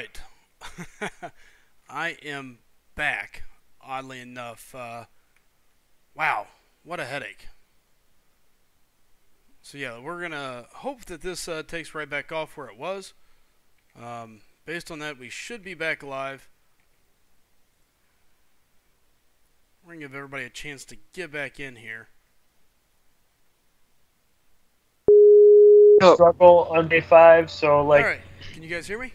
right. I am back, oddly enough. Wow, what a headache. So yeah, we're going to hope that this takes right back off where it was. Based on that, we should be back live. We're going to give everybody a chance to get back in here. Struggle on day 5, so like. All right, can you guys hear me?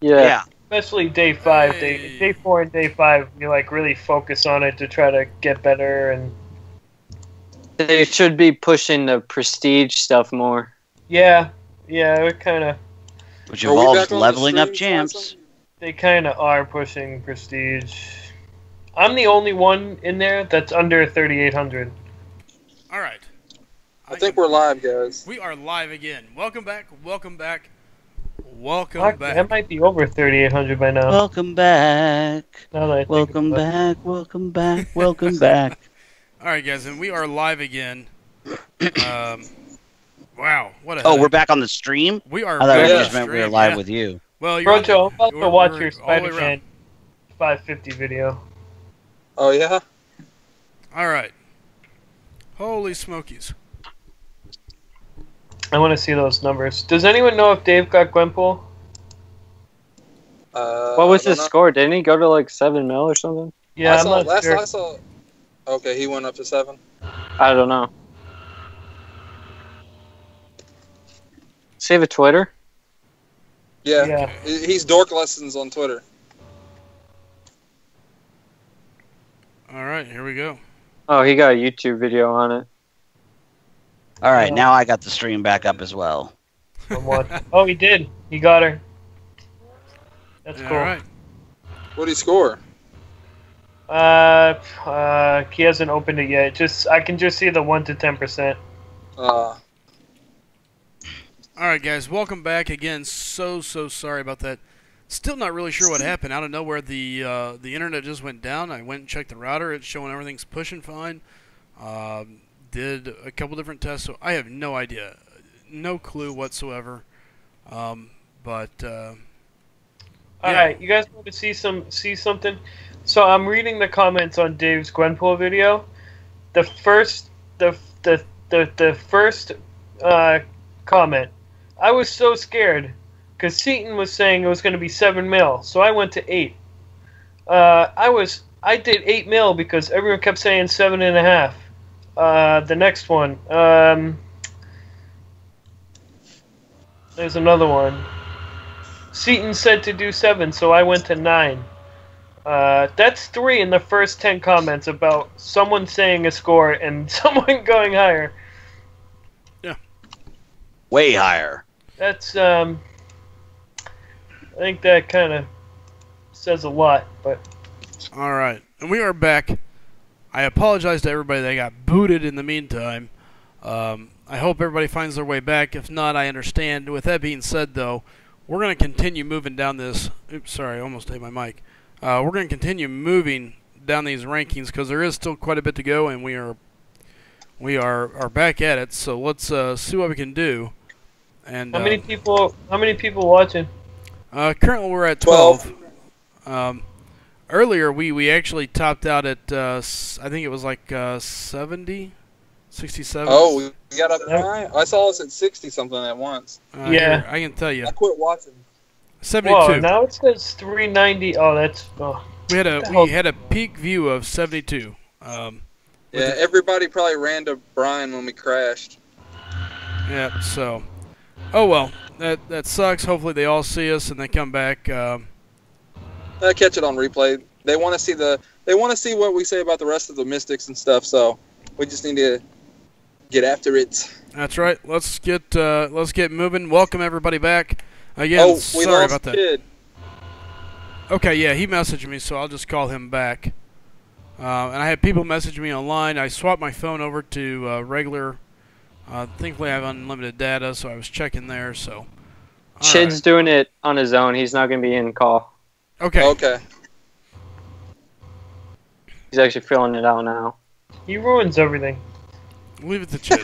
Yeah. Especially day 5, Hey. day 4 and day 5, you like really focus on it to try to get better and. They should be pushing the prestige stuff more. Yeah, it kind of. Which involves leveling up champs. They kind of are pushing prestige. I'm the only one in there that's under 3,800. All right. I think we're live, guys. We are live again. Welcome back. Welcome back. Welcome Fuck, back. that might be over 3,800 by now. Welcome back. Now that I think Welcome about it. back. Welcome back. Welcome back. All right, guys, and we are live again. Wow, what a Oh, headache. we're back on the stream? We are I thought back it on just the meant we were stream, live yeah. with you. Well, you're Brojo, I'm about to watch your all the way Spider-Man around. 550 video. Oh, yeah? All right. Holy smokies. I want to see those numbers. Does anyone know if Dave got Gwenpool? What was I his don't know. score? Didn't he go to like 7 mil or something? Yeah, I'm last not sure. I saw. Okay, he went up to 7. I don't know. Save a Twitter? Yeah. Yeah. He's Dork Lessons on Twitter. All right, here we go. Oh, he got a YouTube video on it. All right, now I got the stream back up as well. I'm watching. Oh, he did. He got her. That's All cool. right. What'd he score? He hasn't opened it yet. I can just see the 1 to 10%. All right, guys, welcome back again. So sorry about that. Still not really sure what happened. Out of nowhere, the internet just went down. I went and checked the router. It's showing everything's pushing fine. Did a couple different tests, so I have no idea. No clue whatsoever. But All right, you guys want to see something? So I'm reading the comments on Dave's Gwenpool video. The first comment, I was so scared because Seaton was saying it was going to be 7 mil, so I went to 8. I did 8 mil because everyone kept saying 7.5. The next one, there's another one. Seaton said to do 7, so I went to 9. That's 3 in the first 10 comments about someone saying a score and someone going higher. yeah. Way higher. That's, I think that kind of says a lot, but... All right, and we are back. I apologize to everybody that got booted in the meantime. I hope everybody finds their way back. If not, I understand. With that being said, though, we're going to continue moving down this. Oops, sorry, I almost hit my mic. We're going to continue moving down these rankings because there is still quite a bit to go, and we are back at it. So let's see what we can do. And How many people watching? currently we're at 12. Earlier we actually topped out at I think it was like 70, 67. Oh, we got up high? I saw us at 60-something at once. Yeah. Here, I can tell you. I quit watching. 72. Whoa, now it says 390. Oh, that's... Oh. We had a peak view of 72. Yeah, everybody probably ran to Brian when we crashed. Yeah. So, oh well, that sucks. Hopefully they all see us and they come back. Catch it on replay. They want to see what we say about the rest of the Mystics and stuff. So we just need to get after it. That's right. Let's get moving. Welcome everybody back. Again, Oh, we sorry lost about that. Kid. Okay, yeah, he messaged me, so I'll just call him back. And I had people message me online. I swapped my phone over to regular. Thankfully, I have unlimited data, so I was checking there. So, Chid's doing it on his own. He's not going to be in call. okay. Okay. He's actually filling it out now. He ruins everything. Leave it to Chid.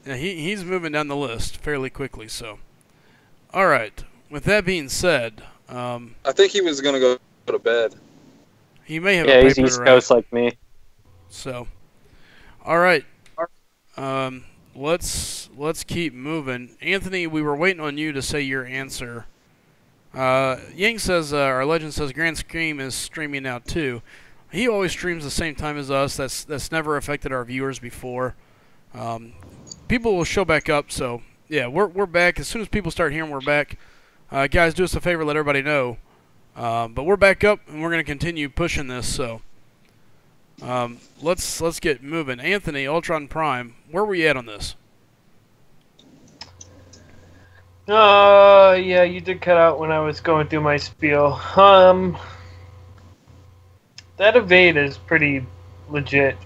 Yeah, he's moving down the list fairly quickly. So, all right, with that being said, I think he was gonna go to bed. he may have Yeah, a he's paper East to write. Coast like me. So, all right. Let's keep moving. Anthony, we were waiting on you to say your answer. Yang says our legend says Grand Scream is streaming now too. He always streams the same time as us. That's never affected our viewers before. People will show back up. So yeah, we're back as soon as people start hearing we're back. Guys, do us a favor, let everybody know. But we're back up and we're gonna continue pushing this. So let's get moving. Anthony, Ultron Prime, where were you at on this? Yeah, you did cut out when I was going through my spiel. That evade is pretty legit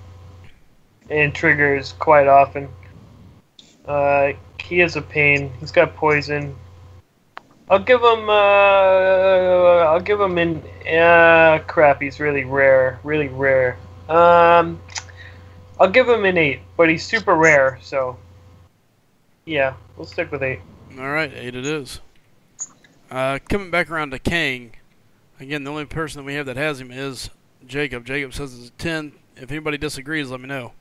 and triggers quite often. He is a pain. He's got poison. I'll give him in. Crap, he's really rare. Really rare. I'll give him an 8, but he's super rare, so yeah, we'll stick with 8. All right, 8 it is. Coming back around to Kang. Again, the only person that we have that has him is Jacob. Jacob says it's a 10. If anybody disagrees, let me know.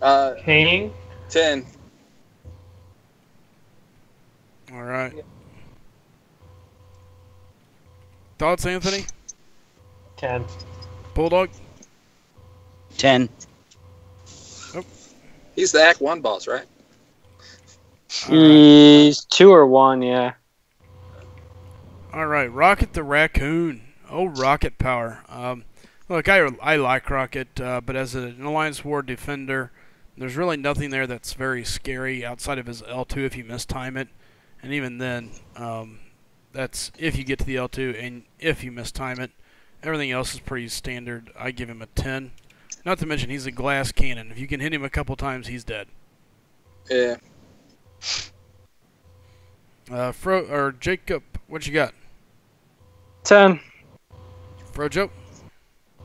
Kang? 10. All right. Thoughts, Anthony? 10. Bulldog? 10. He's the Act 1 boss, right? All right. He's 2 or 1, yeah. All right, Rocket the Raccoon. Oh, Rocket Power. Look, I like Rocket, but as an Alliance War defender, there's really nothing there that's very scary outside of his L2 if you mistime it. And even then, that's if you get to the L2 and if you mistime it. Everything else is pretty standard. I give him a 10. Not to mention he's a glass cannon. If you can hit him a couple times, he's dead. Yeah. Jacob, what you got? 10. Frojo?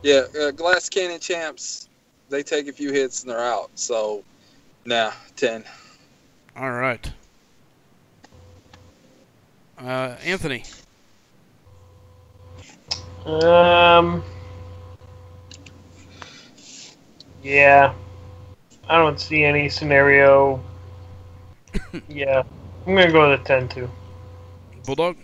Yeah, Glass Cannon champs, they take a few hits and they're out. So, nah, 10. All right. Anthony? Yeah. I don't see any scenario. Yeah. I'm gonna go with a 10 too. Bulldog?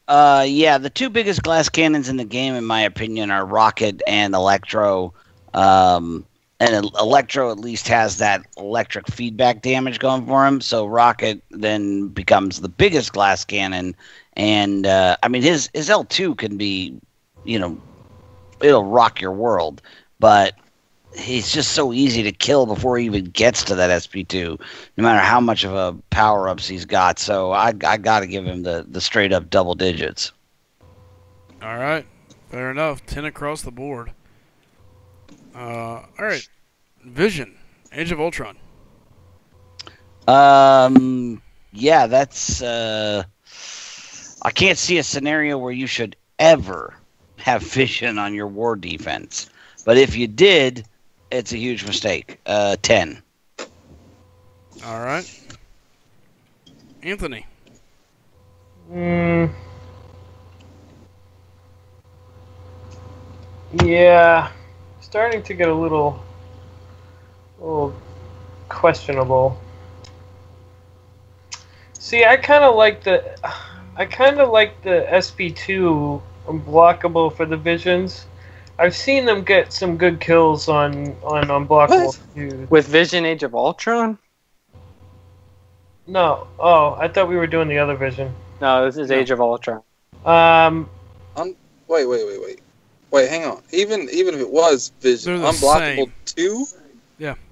Yeah, the two biggest glass cannons in the game, in my opinion, are Rocket and Electro. And Electro at least has that electric feedback damage going for him, so Rocket then becomes the biggest glass cannon. And, I mean, his L2 can be, it'll rock your world, but he's just so easy to kill before he even gets to that SP2, no matter how much of a power-ups he's got. So I got to give him the straight-up double digits. All right. Fair enough. 10 across the board. All right. Vision. Age of Ultron. Yeah, that's... I can't see a scenario where you should ever have Vision on your war defense. But if you did, it's a huge mistake. 10. All right. Anthony. Yeah. Starting to get a little questionable. See, I kind of like the SP2 unblockable for the Visions. I've seen them get some good kills on unblockable. With Vision Age of Ultron? No. Oh, I thought we were doing the other Vision. No, this is Age of Ultron. Wait, hang on. Even if it was Vision, They're the unblockable same. 2?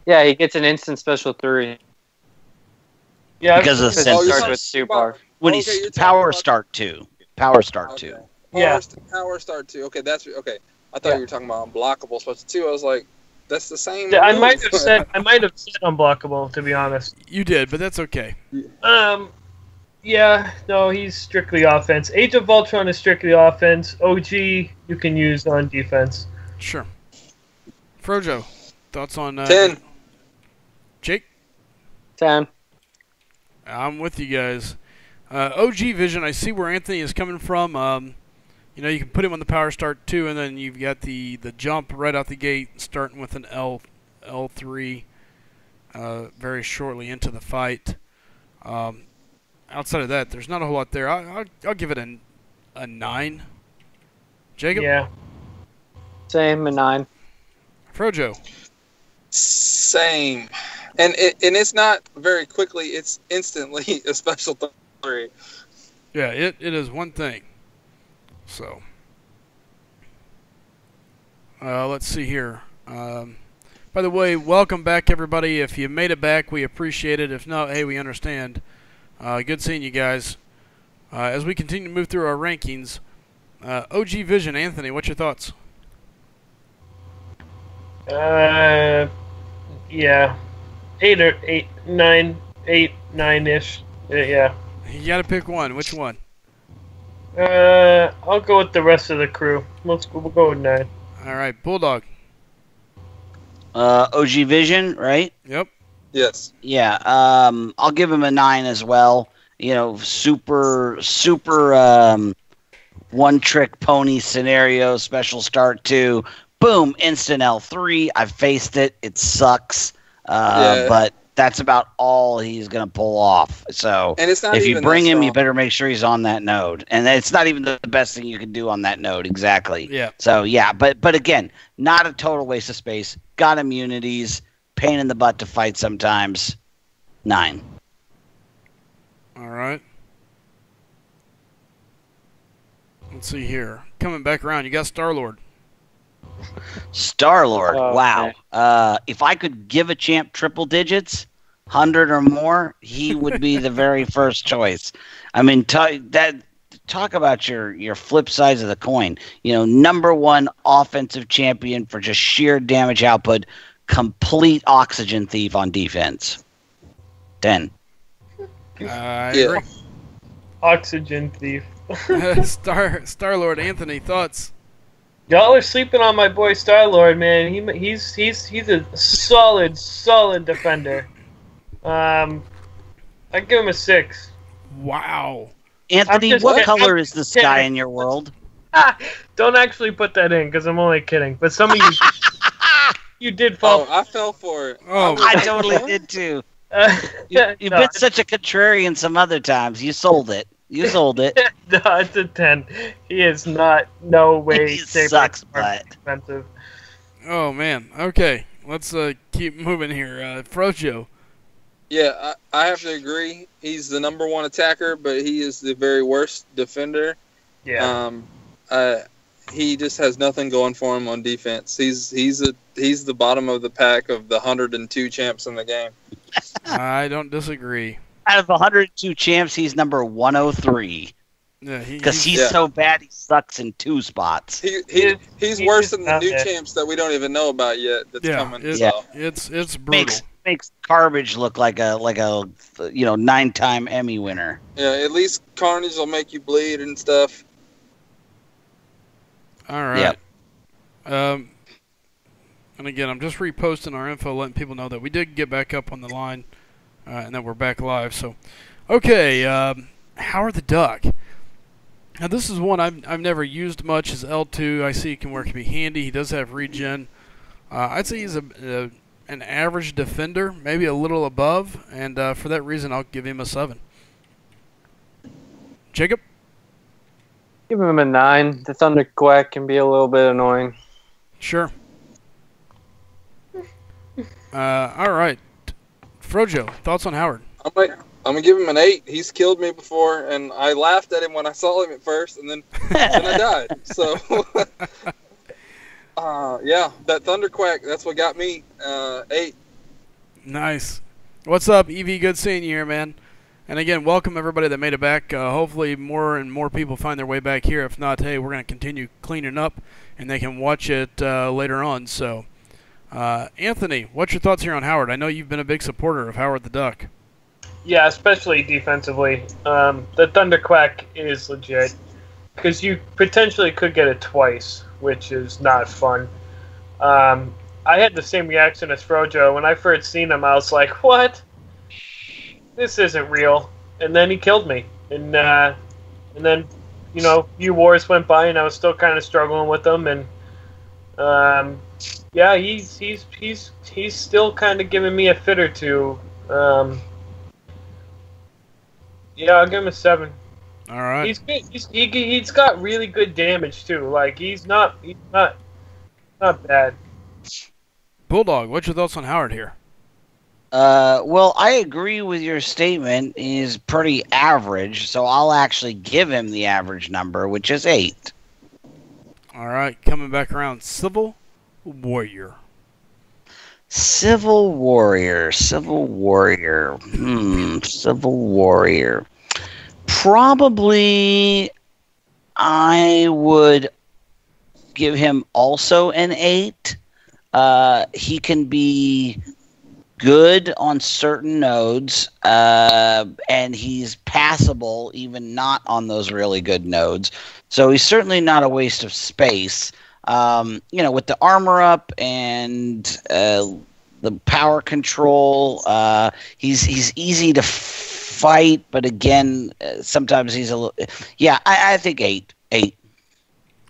Yeah, he gets an instant special 3. Yeah, Because of Because the it Oh, you're starts talking with super. when Okay, he's you're talking Power about- Start 2. Power Start 2. Okay. Yeah. Power Start 2. Okay, that's okay. I thought Yeah. you were talking about unblockable special 2. I was like, that's the same. I move. might have said unblockable, to be honest. You did, but that's okay. Yeah, no, he's strictly offense. Age of Ultron is strictly offense. OG you can use on defense. Sure. Frojo, thoughts on 10. Jake? 10. I'm with you guys. OG Vision, I see where Anthony is coming from. You know, you can put him on the power start too, and then you've got the jump right out the gate, starting with an L3 very shortly into the fight. Outside of that, there's not a whole lot there. I'll give it a 9. Jacob? Yeah. Same, a 9. Frojo? Same. And it's not very quickly, it's instantly a special 3. Yeah, it is one thing. So, let's see here. By the way, welcome back, everybody. If you made it back, we appreciate it. If not, hey, we understand. Good seeing you guys. As we continue to move through our rankings, OG Vision, Anthony, what's your thoughts? Yeah. 9-ish. Yeah. You got to pick one. Which one? I'll go with the rest of the crew. We'll go with 9. All right, Bulldog. OG Vision, right? Yep. Yes. Yeah. I'll give him a 9 as well. You know, super one-trick pony scenario, special start 2. Boom, instant L3. I've faced it. It sucks. But that's about all he's going to pull off. So And it's not if you even bring that him, you strong. better make sure he's on that node. And it's not even the best thing you can do on that node, exactly. Yeah. So, yeah, but again, not a total waste of space. Got immunities, pain in the butt to fight sometimes. 9. All right. Let's see here. Coming back around, you got Star-Lord. Star-Lord, Oh, wow. okay. If I could give a champ triple digits, 100 or more, he would be the very first choice. I mean, talk about your flip sides of the coin. You know, number 1 offensive champion for just sheer damage output, complete oxygen thief on defense. 10. I Yeah. agree. Oxygen thief. Star-Lord, Anthony, thoughts? Y'all are sleeping on my boy Star-Lord, man. He's a solid defender. I'd give him a 6. Wow. Anthony, just- what I'm color is the sky kidding. in your world? Don't actually put that in, because I'm only kidding. But some of you, you did Oh, fall. I fell for it. Oh. I totally did too. You've No, been such a contrarian some other times. You sold it. You sold it. no, it's a 10. He is not no way He shape, sucks, or form but expensive. Oh, man. Okay. Let's keep moving here. Frojo. Yeah, I have to agree. He's the number 1 attacker, but he is the very worst defender. Yeah. He just has nothing going for him on defense. He's the bottom of the pack of the 102 champs in the game. I don't disagree. out of 102 champs, he's number 103. Yeah, Because he's Yeah. so bad, he sucks in 2 spots. He's He's worse just than the not new there. champs that we don't even know about yet. That's yeah, coming. it- So. it's brutal. Makes Garbage look like a 9-time Emmy winner. Yeah, at least Carnage will make you bleed and stuff. All right. And again, I'm just reposting our info, letting people know that we did get back up on the line, and that we're back live. So, okay, Howard the Duck. Now, this is one I've never used much. Is L2. I see it can be handy. He does have regen. I'd say he's an average defender, maybe a little above, and for that reason, I'll give him a 7. Jacob? Give him a 9. The Thunder Quack can be a little bit annoying. Sure. All right. Frojo, thoughts on Howard? I'm gonna give him an 8. He's killed me before, and I laughed at him when I saw him at first, and then I died. So, yeah, that Thunderquack, that's what got me 8. Nice. What's up, Evie? Good seeing you here, man. And again, welcome everybody that made it back. Hopefully more and more people find their way back here. If not, hey, we're going to continue cleaning up, and they can watch it later on. So, Anthony, what's your thoughts here on Howard? I know you've been a big supporter of Howard the Duck. Yeah, especially defensively. The Thunderquack is legit because you potentially could get it twice, which is not fun. I had the same reaction as Frojo. When I first seen him, I was like, what? this isn't real. And then he killed me. And then, you know, a few wars went by, and I was still kind of struggling with him. And yeah, he's still kind of giving me a fit or two. Yeah, I'll give him a 7. All right. He's good. He's got really good damage too. Like he's not bad. Bulldog, what's your thoughts on Howard here? Well, I agree with your statement. He's pretty average, so I'll actually give him the average number, which is 8. All right, coming back around, Civil Warrior. Civil Warrior. Probably I would give him also an 8. He can be good on certain nodes, and he's passable even not on those really good nodes. So he's certainly not a waste of space. You know, with the armor up and the power control, he's easy to fight, but again, sometimes he's a little. Yeah, I think 8. 8.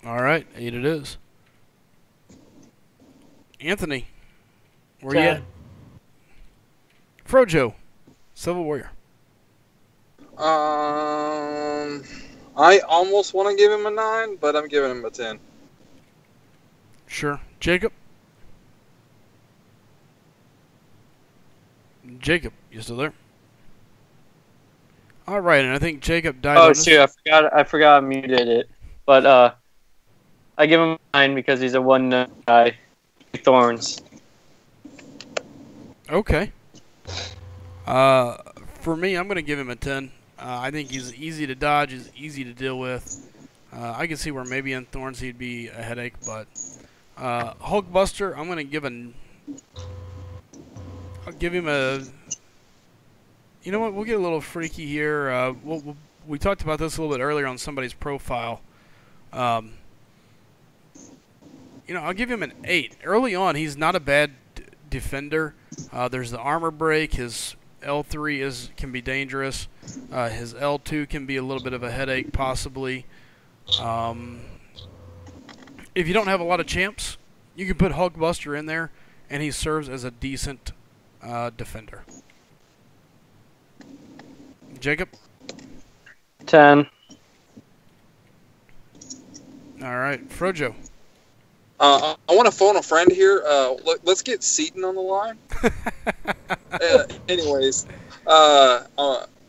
All right, 8 it is. Anthony, where you 10. at? Frojo, Civil Warrior. I almost want to give him a 9, but I'm giving him a 10. Sure. Jacob? Jacob, you still there? All right, and I think Jacob died. Oh, shoot, I forgot I muted it. But I give him a 9 because he's a 1 guy. Thorns. Okay. For me, I'm going to give him a 10. I think he's easy to dodge, he's easy to deal with. I can see where maybe in Thorns he'd be a headache, but Hulkbuster, I'm going to give I'll give him a. You know what? We'll get a little freaky here. We talked about this a little bit earlier on somebody's profile. You know, I'll give him an 8. Early on, he's not a bad defender. There's the armor break. His L3 can be dangerous. His L2 can be a little bit of a headache, possibly. If you don't have a lot of champs, you can put Hulkbuster in there, and he serves as a decent defender. Jacob? 10. All right, Frojo. I want to phone a friend here. Let's get Seaton on the line. Anyways,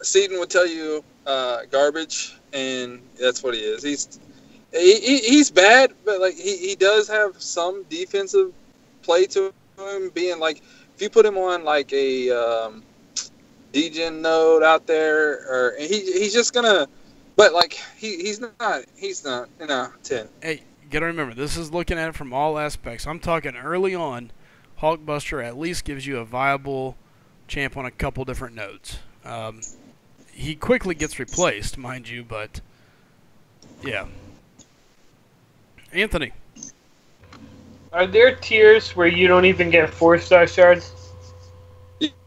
Seaton would tell you garbage, and that's what he is. He's bad, but like he does have some defensive play to him. Being like, if you put him on like a degen node out there, or he's just gonna. But like he's not 10. Hey, you gotta remember, this is looking at it from all aspects. I'm talking early on. Hulkbuster at least gives you a viable champ on a couple different nodes. He quickly gets replaced, mind you, but yeah. Anthony. Are there tiers where you don't even get 4-star shards?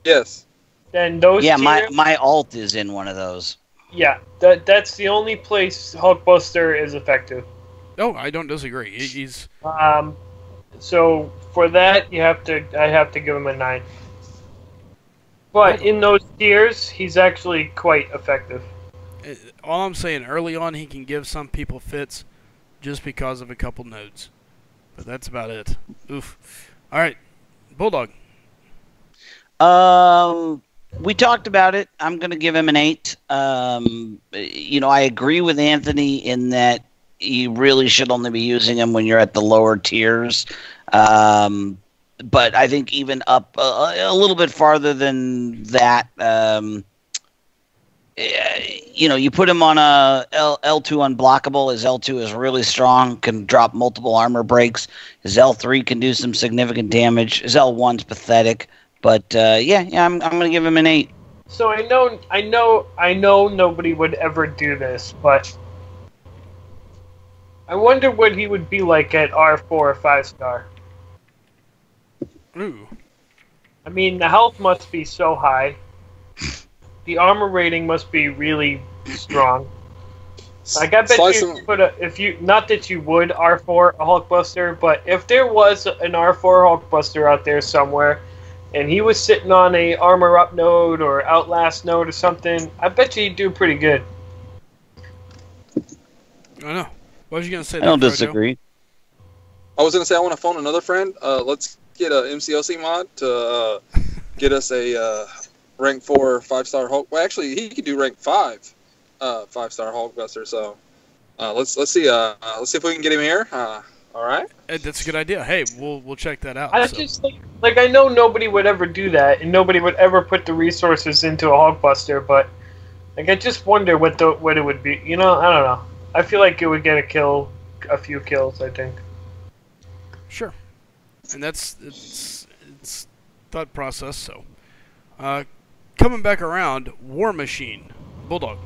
Yes. Then those Yeah, tiers, my alt is in one of those. yeah, that's the only place Hulkbuster is effective. Oh, I don't disagree. He's So for that, I have to give him a 9. But in those tiers, he's actually quite effective. all I'm saying, early on he can give some people fits just because of a couple nodes. But that's about it. Oof. All right, Bulldog. We talked about it. I'm going to give him an 8. You know, I agree with Anthony in that you really should only be using him when you're at the lower tiers. But I think even up a little bit farther than that, you know, you put him on a L2 unblockable. His L2 is really strong, can drop multiple armor breaks. His L3 can do some significant damage. His L1's pathetic. But yeah, I'm going to give him an 8. So I know nobody would ever do this, but I wonder what he would be like at R4 or 5-star. Ooh. I mean, the health must be so high. the armor rating must be really strong. Like, I bet Slice you him. put not that you would R4 a Hulkbuster, but if there was an R4 Hulkbuster out there somewhere, and he was sitting on a armor up node or outlast node or something, I bet you he'd do pretty good. I know. What was you gonna say? I don't there, Frojo? disagree. I was gonna say I want to phone another friend. Let's get a MCOC mod to get us a rank 4 5-star Hulk. Well, actually, he could do rank 5 5-star Hulkbuster. So let's see. Let's see if we can get him here. All right. Hey, that's a good idea. Hey, we'll check that out. I so. just like I know nobody would ever do that, and nobody would ever put the resources into a Hulkbuster, but like I just wonder what it would be. You know, I don't know. I feel like it would get a few kills. I think. Sure, and it's thought process. So, coming back around, War Machine, Bulldog.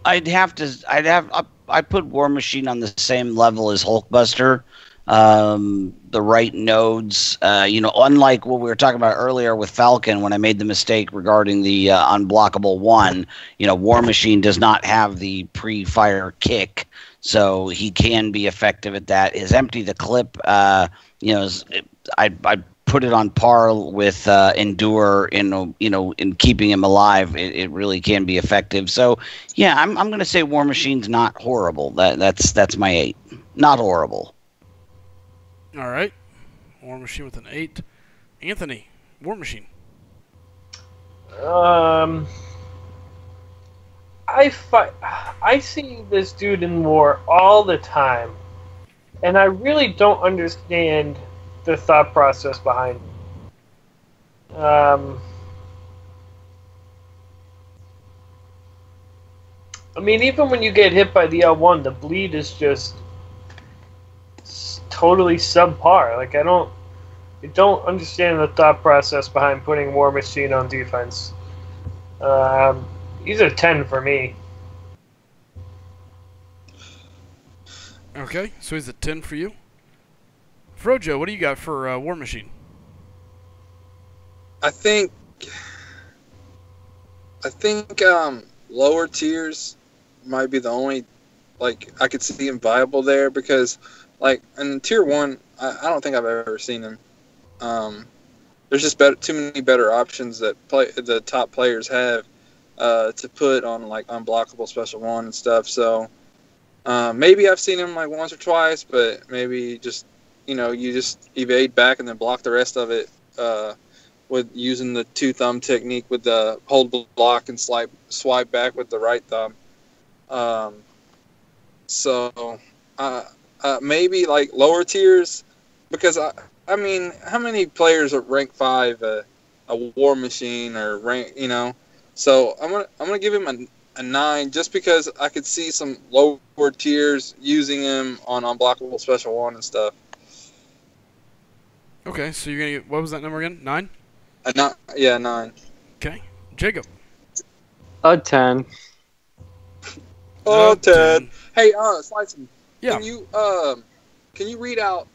I'd put War Machine on the same level as Hulkbuster. The right nodes, unlike what we were talking about earlier with Falcon, when I made the mistake regarding the unblockable one, War Machine does not have the pre-fire kick, so he can be effective at that. His empty the clip, I'd put it on par with Endure in keeping him alive. It really can be effective. So yeah, I'm going to say War Machine's not horrible. That's my 8. Not horrible. All right, War Machine with an 8. Anthony, War Machine. I see this dude in war all the time, and I really don't understand the thought process behind it. I mean, even when you get hit by the L1, the bleed is just totally subpar. Like, I don't understand the thought process behind putting War Machine on defense. He's a 10 for me. Okay, so he's a 10 for you. Frojo, what do you got for War Machine? I think lower tiers might be the only I could see him viable there, because in tier 1 I don't think I've ever seen him. There's just too many better options that the top players have to put on unblockable special 1 and stuff. So maybe I've seen him once or twice, but maybe just you just evade back and then block the rest of it with using the 2-thumb technique with the hold block and swipe back with the right thumb. So maybe lower tiers, because I mean, how many players are rank 5 a War Machine or rank, So I'm gonna give him a 9, just because I could see some lower tiers using him on unblockable special 1 and stuff. Okay, so you're gonna get, what was that number again? 9? 9. Okay, Jacob. A 10. Oh, 10. Hey, Slycem, Yeah. can you read out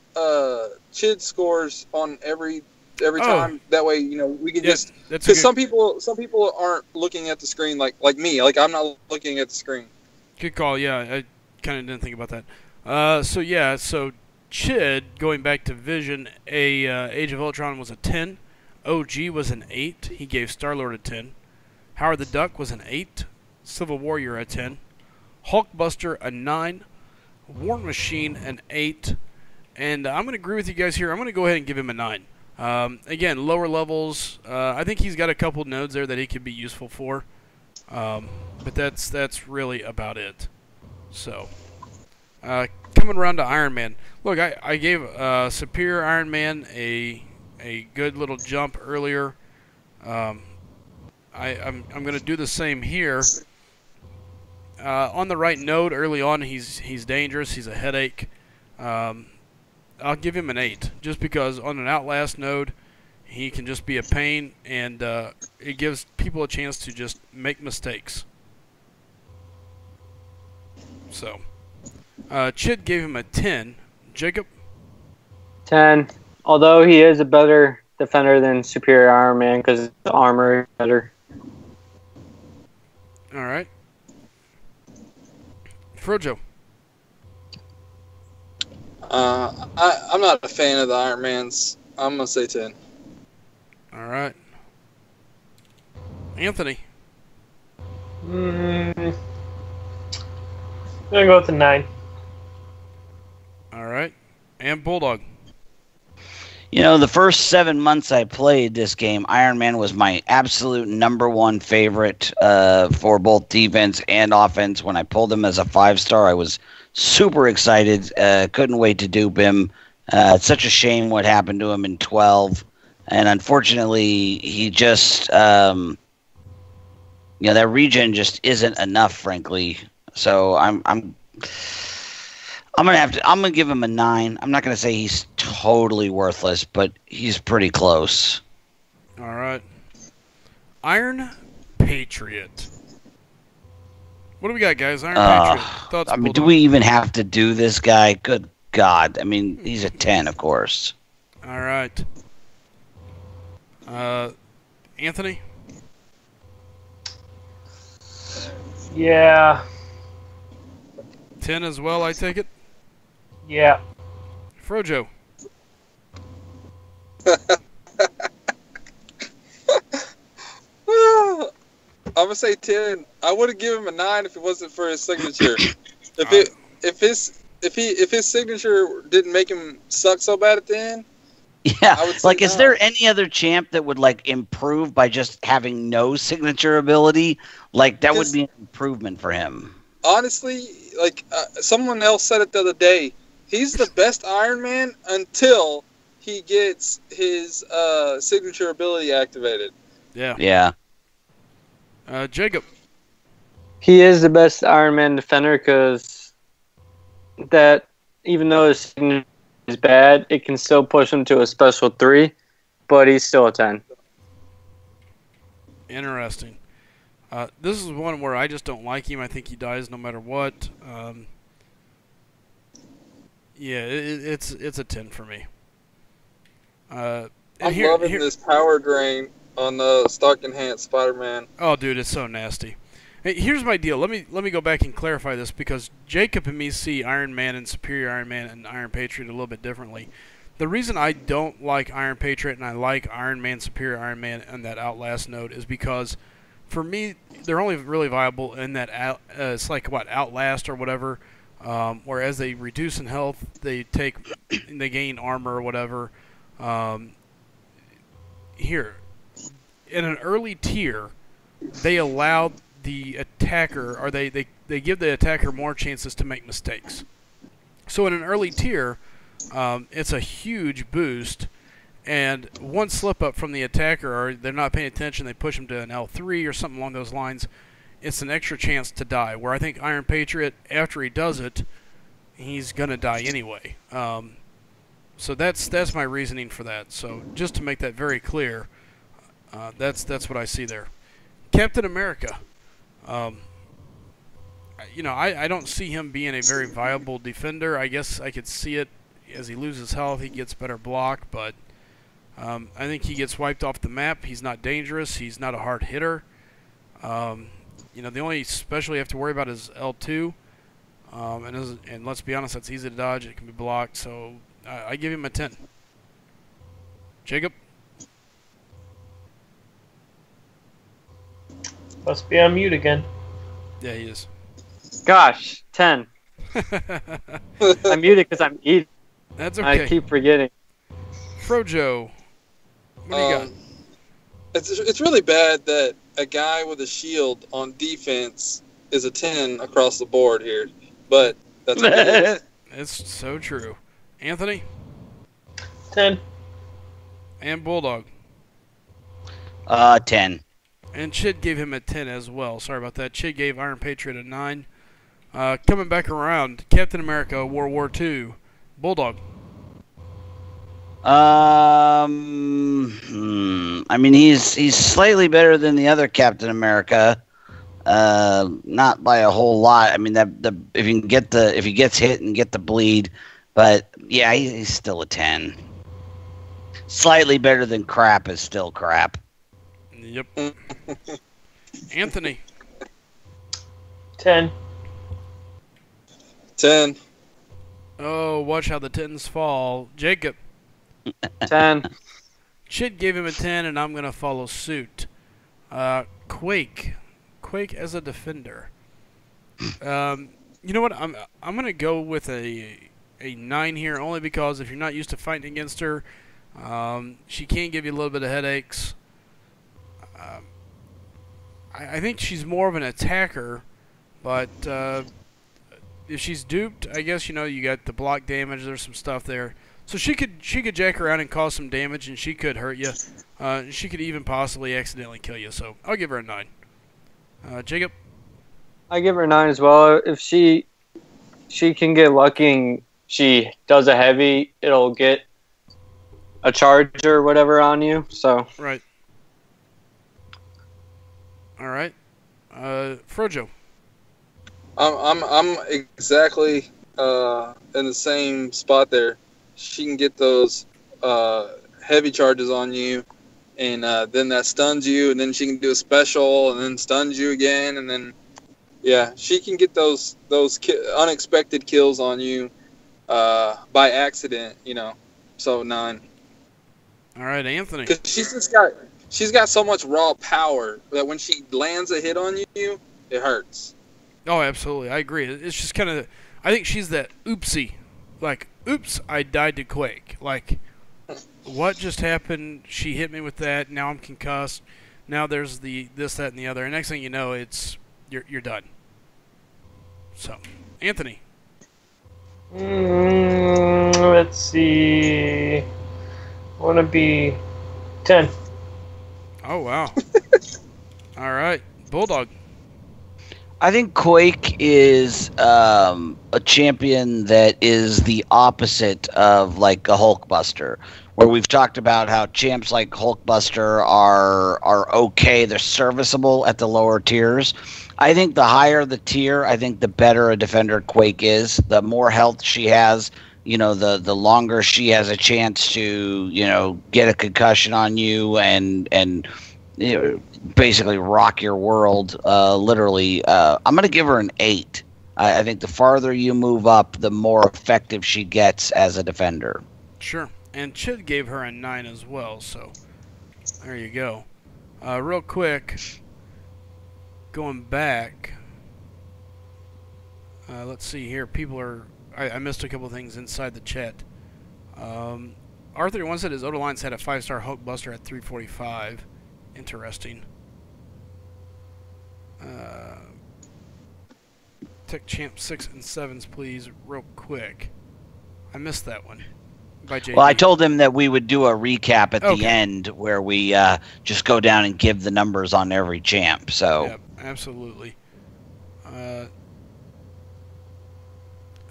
Chid scores on every Oh. time? That way, we can Yeah, just, that's a because good, some people aren't looking at the screen like me. I'm not looking at the screen. good call. Yeah, I kind of didn't think about that. So Chid, going back to Vision, Age of Ultron was a 10. OG was an 8. He gave Star-Lord a 10. Howard the Duck was an 8. Civil Warrior a 10. Hulkbuster a 9. War Machine an 8. And I'm going to agree with you guys here. I'm going to go ahead and give him a 9. Again, lower levels. I think he's got a couple nodes there that he could be useful for. But that's really about it. So, coming around to Iron Man. Look, I gave Superior Iron Man a good little jump earlier. I'm going to do the same here. On the right node early on, he's dangerous. He's a headache. I'll give him an 8, just because on an Outlast node, he can just be a pain, and it gives people a chance to just make mistakes. So, Chid gave him a 10. Jacob? 10. Although he is a better Defender than Superior Iron Man because the armor is better. All right. Frojo. I'm not a fan of the Iron Mans. I'm gonna say 10. All right. Anthony. I'm gonna go with the 9. All right. And Bulldog. You know, the first 7 months I played this game, Iron Man was my absolute #1 favorite for both defense and offense. When I pulled him as a 5-star, I was super excited. Couldn't wait to dupe him. It's such a shame what happened to him in 12. And unfortunately, he just, that regen just isn't enough, frankly. So I'm gonna give him a 9. I'm not gonna say he's totally worthless, but he's pretty close. All right. Iron Patriot. What do we got, guys? Iron Patriot. Thoughts, do Bulldog? we even have to do this guy? Good God! I mean, he's a 10, of course. All right. Anthony. Yeah. 10 as well, I take it. Yeah. Frojo. I'm gonna say 10. I would have given him a 9 if it wasn't for his signature. If his signature didn't make him suck so bad at the end. Yeah, I would say like, is no. there any other champ that would, like, improve by just having no signature ability? Like, that would be an improvement for him. Honestly, like, someone else said it the other day, he's the best Iron Man until he gets his signature ability activated. Yeah. Yeah. Jacob. He is the best Iron Man defender because that, even though his signature is bad, it can still push him to a special 3, but he's still a 10. Interesting. This is one where I just don't like him. I think he dies no matter what. Yeah, it's a 10 for me. I'm loving this power drain on the stock enhanced Spider-Man. Oh, dude, it's so nasty. Hey, here's my deal. Let me go back and clarify this because Jacob and me see Iron Man and Superior Iron Man and Iron Patriot a little bit differently. The reason I don't like Iron Patriot and I like Iron Man, Superior Iron Man, and that Outlast node is because, for me, they're only really viable in that it's like Outlast or whatever. Whereas they reduce in health, they gain armor or whatever. Here, in an early tier, they allow the attacker, or they give the attacker more chances to make mistakes. So in an early tier, it's a huge boost, and one slip up from the attacker, or they're not paying attention, they push them to an L3 or something along those lines, it's an extra chance to die. Where I think Iron Patriot, after he does it, he's gonna die anyway. So that's my reasoning for that. So just to make that very clear, that's what I see there. Captain America. I don't see him being a very viable defender. I guess I could see it as he loses health, he gets better block, but I think he gets wiped off the map. He's not dangerous. He's not a hard hitter. The only special you have to worry about is L2. And let's be honest, that's easy to dodge. It can be blocked, so I give him a 10. Jacob? Must be on mute again. Yeah, he is. Gosh, 10. I'm muted because I'm eating. That's okay. I keep forgetting. Frojo, what do you got? It's really bad that a guy with a shield on defense is a 10 across the board here, but that's what it is. It's so true. Anthony? 10. And Bulldog? 10. And Chid gave him a 10 as well. Sorry about that. Chid gave Iron Patriot a 9. Coming back around, Captain America, World War II. Bulldog? I mean, he's slightly better than the other Captain America. Not by a whole lot. I mean, if he gets hit and get the bleed, but yeah, he's still a 10. Slightly better than crap is still crap. Yep. Anthony. 10. 10. Oh, watch how the tens fall. Jacob. 10. Chid gave him a 10, and I'm going to follow suit. Quake. Quake as a defender. You know what? I'm going to go with a 9 here, only because if you're not used to fighting against her, she can give you a little bit of headaches. I think she's more of an attacker, but if she's duped, I guess you got the block damage. There's some stuff there, so she could jack around and cause some damage, and she could hurt you. She could even possibly accidentally kill you. So I'll give her a 9. Jacob. I give her a 9 as well. If she can get lucky and she does a heavy, it'll get a charge or whatever on you. So right. All right. Frojo. I'm exactly in the same spot there. She can get those heavy charges on you, and then that stuns you, and then she can do a special, and then stuns you again, and then she can get those unexpected kills on you by accident. So 9. All right, Anthony. Because she's got so much raw power that when she lands a hit on you, it hurts. Oh, absolutely. I agree. It's just kind of, I think she's that oopsie. Like, oops, I died to Quake. Like, what just happened? She hit me with that. Now I'm concussed. Now there's this, that, and the other. And next thing you know, you're done. So, Anthony. Let's see. I want to be 10. Oh, wow. All right. Bulldog. I think Quake is a champion that is the opposite of like a Hulkbuster, where we've talked about how champs like Hulkbuster are okay, they're serviceable at the lower tiers. I think the higher the tier, I think the better a defender Quake is. The more health she has, the longer she has a chance to, get a concussion on you and basically rock your world, literally. I'm going to give her an 8. I think the farther you move up, the more effective she gets as a defender. Sure. And Chid gave her a 9 as well, so there you go. Real quick, going back, let's see here. People are... I missed a couple things inside the chat. R31 said his Odalines had a 5-star Hulkbuster at 345. Interesting. Tech Champ 6 and 7s, please, real quick. I missed that one. By JD. Well, I told him that we would do a recap at the end where we just go down and give the numbers on every champ. So. Yep, absolutely.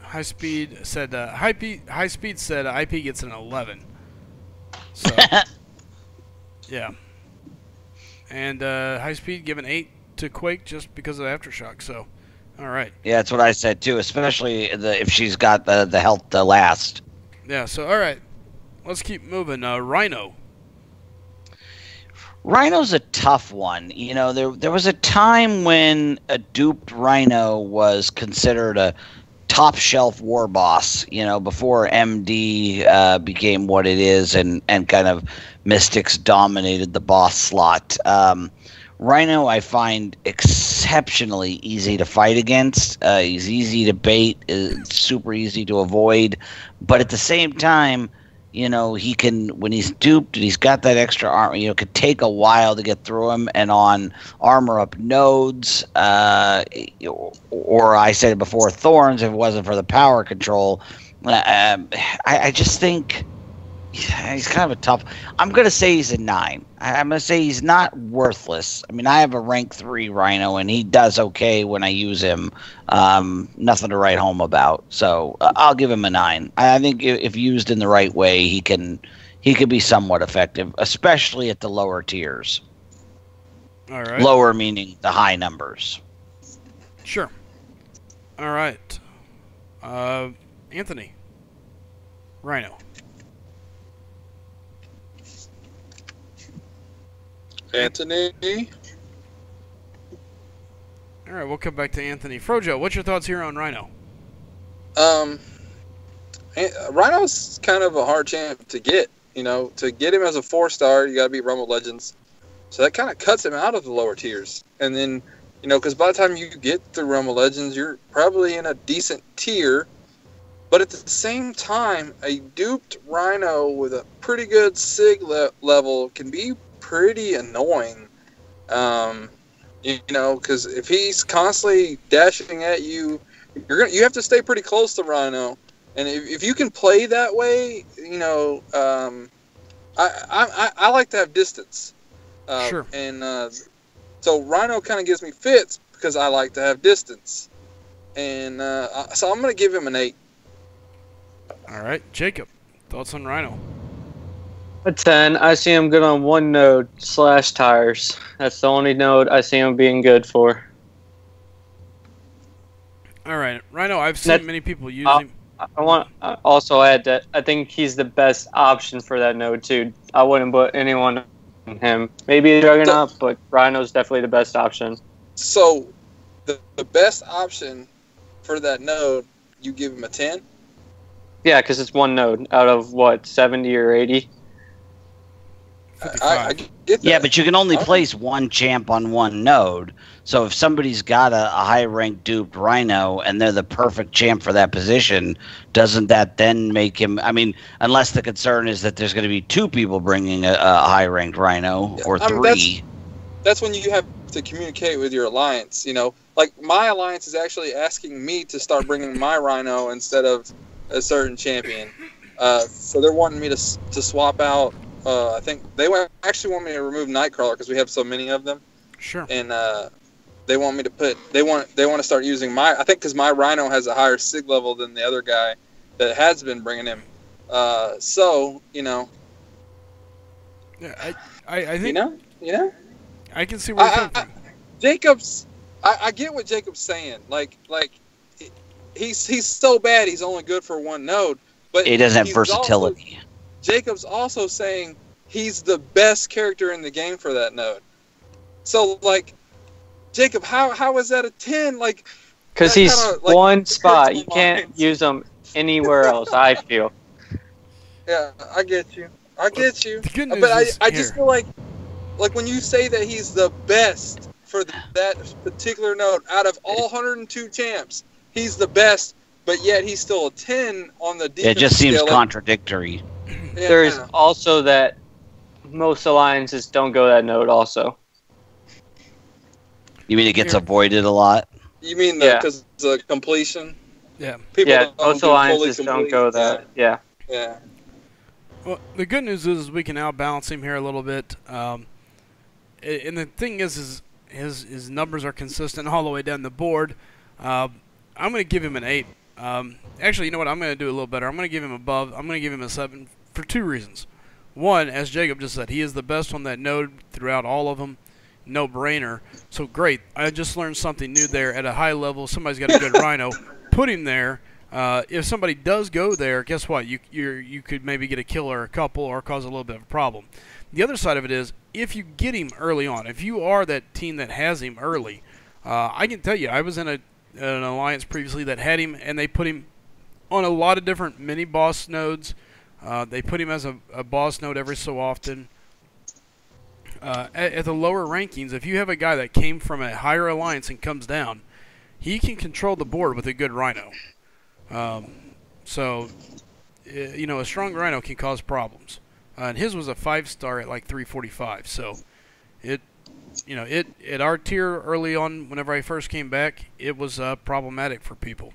High Speed said High Speed said IP gets an 11. So. Yeah. And High Speed given 8 to Quake just because of Aftershock. So, all right. Yeah, that's what I said too. Especially if she's got the health to last. Yeah. So, all right. Let's keep moving. Rhino. Rhino's a tough one. There was a time when a duped Rhino was considered a top shelf war boss. Before MD became what it is, and kind of Mystics dominated the boss slot. Rhino I find exceptionally easy to fight against. He's easy to bait, super easy to avoid, but at the same time, he can, when he's duped and he's got that extra armor, it could take a while to get through him. And on armor up nodes, or I said it before, thorns, if it wasn't for the power control, I just think he's kind of a tough. I'm going to say he's a 9. I'm going to say he's not worthless. I mean, I have a rank 3 Rhino, and he does okay when I use him. Nothing to write home about. So I'll give him a 9. I think if used in the right way, he can be somewhat effective, especially at the lower tiers. All right. Lower meaning the high numbers. Sure. All right. Anthony. Rhino. Anthony. All right, we'll come back to Anthony. Frojo, what's your thoughts here on Rhino? Rhino's kind of a hard champ to get. You know, to get him as a 4-star, you got to beat Rumble Legends. So that kind of cuts him out of the lower tiers. And then, you know, because by the time you get through Rumble Legends, you're probably in a decent tier. But at the same time, a duped Rhino with a pretty good SIG level can be pretty annoying. You know, because if he's constantly dashing at you, you have to stay pretty close to Rhino. And if you can play that way, you know, I like to have distance. Sure. And so Rhino kind of gives me fits because I like to have distance. And so I'm going to give him an 8. All right, Jacob, thoughts on Rhino? A 10. I see him good on one node / tires. That's the only node I see him being good for. All right, Rhino, I've seen many people use him. I want to also add that I think he's the best option for that node, too. I wouldn't put anyone on him. Maybe a Juggernaut, but Rhino's definitely the best option. So, the best option for that node, you give him a 10? Yeah, because it's one node out of, what, 70 or 80? I get that. Yeah, but you can only place one champ on one node. So if somebody's got a high-ranked duped Rhino and they're the perfect champ for that position, doesn't that then make him... I mean, unless the concern is that there's going to be 2 people bringing a high-ranked Rhino, or 3. That's when you have to communicate with your alliance, you know. Like, my alliance is actually asking me to start bringing my Rhino instead of a certain champion. So they're wanting me to swap out... I think they actually want me to remove Nightcrawler because we have so many of them. Sure. And they want me to put. They want to start using my. I think because my Rhino has a higher SIG level than the other guy that has been bringing him. So you know. Yeah, I think. You know. I can see where you're coming from. Jacob's. I get what Jacob's saying. Like he's so bad. He's only good for one node. But he doesn't have versatility. Jacob's also saying he's the best character in the game for that node. So, like, Jacob, how is that a 10? Like, because he's like, one spot. You can't use him anywhere else, I feel. Yeah, I get you. The good news but is I just feel like when you say that he's the best for that particular node, out of all 102 champs, he's the best, but yet he's still a 10 on the defense. It just seems scale. contradictory. Yeah. There's also that most alliances don't go that node also. You mean it gets avoided a lot? You mean because the completion? Yeah. People most alliances don't go that. Yeah. Yeah. Well, the good news is we can outbalance him here a little bit. And the thing is his numbers are consistent all the way down the board. I'm going to give him an 8. Actually, you know what? I'm going to do a little better. I'm going to give him above. I'm going to give him a 7 for 2 reasons. One, as Jacob just said, he is the best on that node throughout all of them. No brainer. So great. I just learned something new there at a high level. Somebody's got a good Rhino. Put him there. If somebody does go there, guess what? You could maybe get a kill or a couple or cause a little bit of a problem. The other side of it is, if you get him early on, if you are that team that has him early, I can tell you, I was in an alliance previously that had him, and they put him on a lot of different mini-boss nodes. They put him as a boss node every so often. At the lower rankings, if you have a guy that came from a higher alliance and comes down, he can control the board with a good Rhino. So, you know, a strong Rhino can cause problems. And his was a 5-star at like 345. So, at our tier early on, whenever I first came back, it was problematic for people.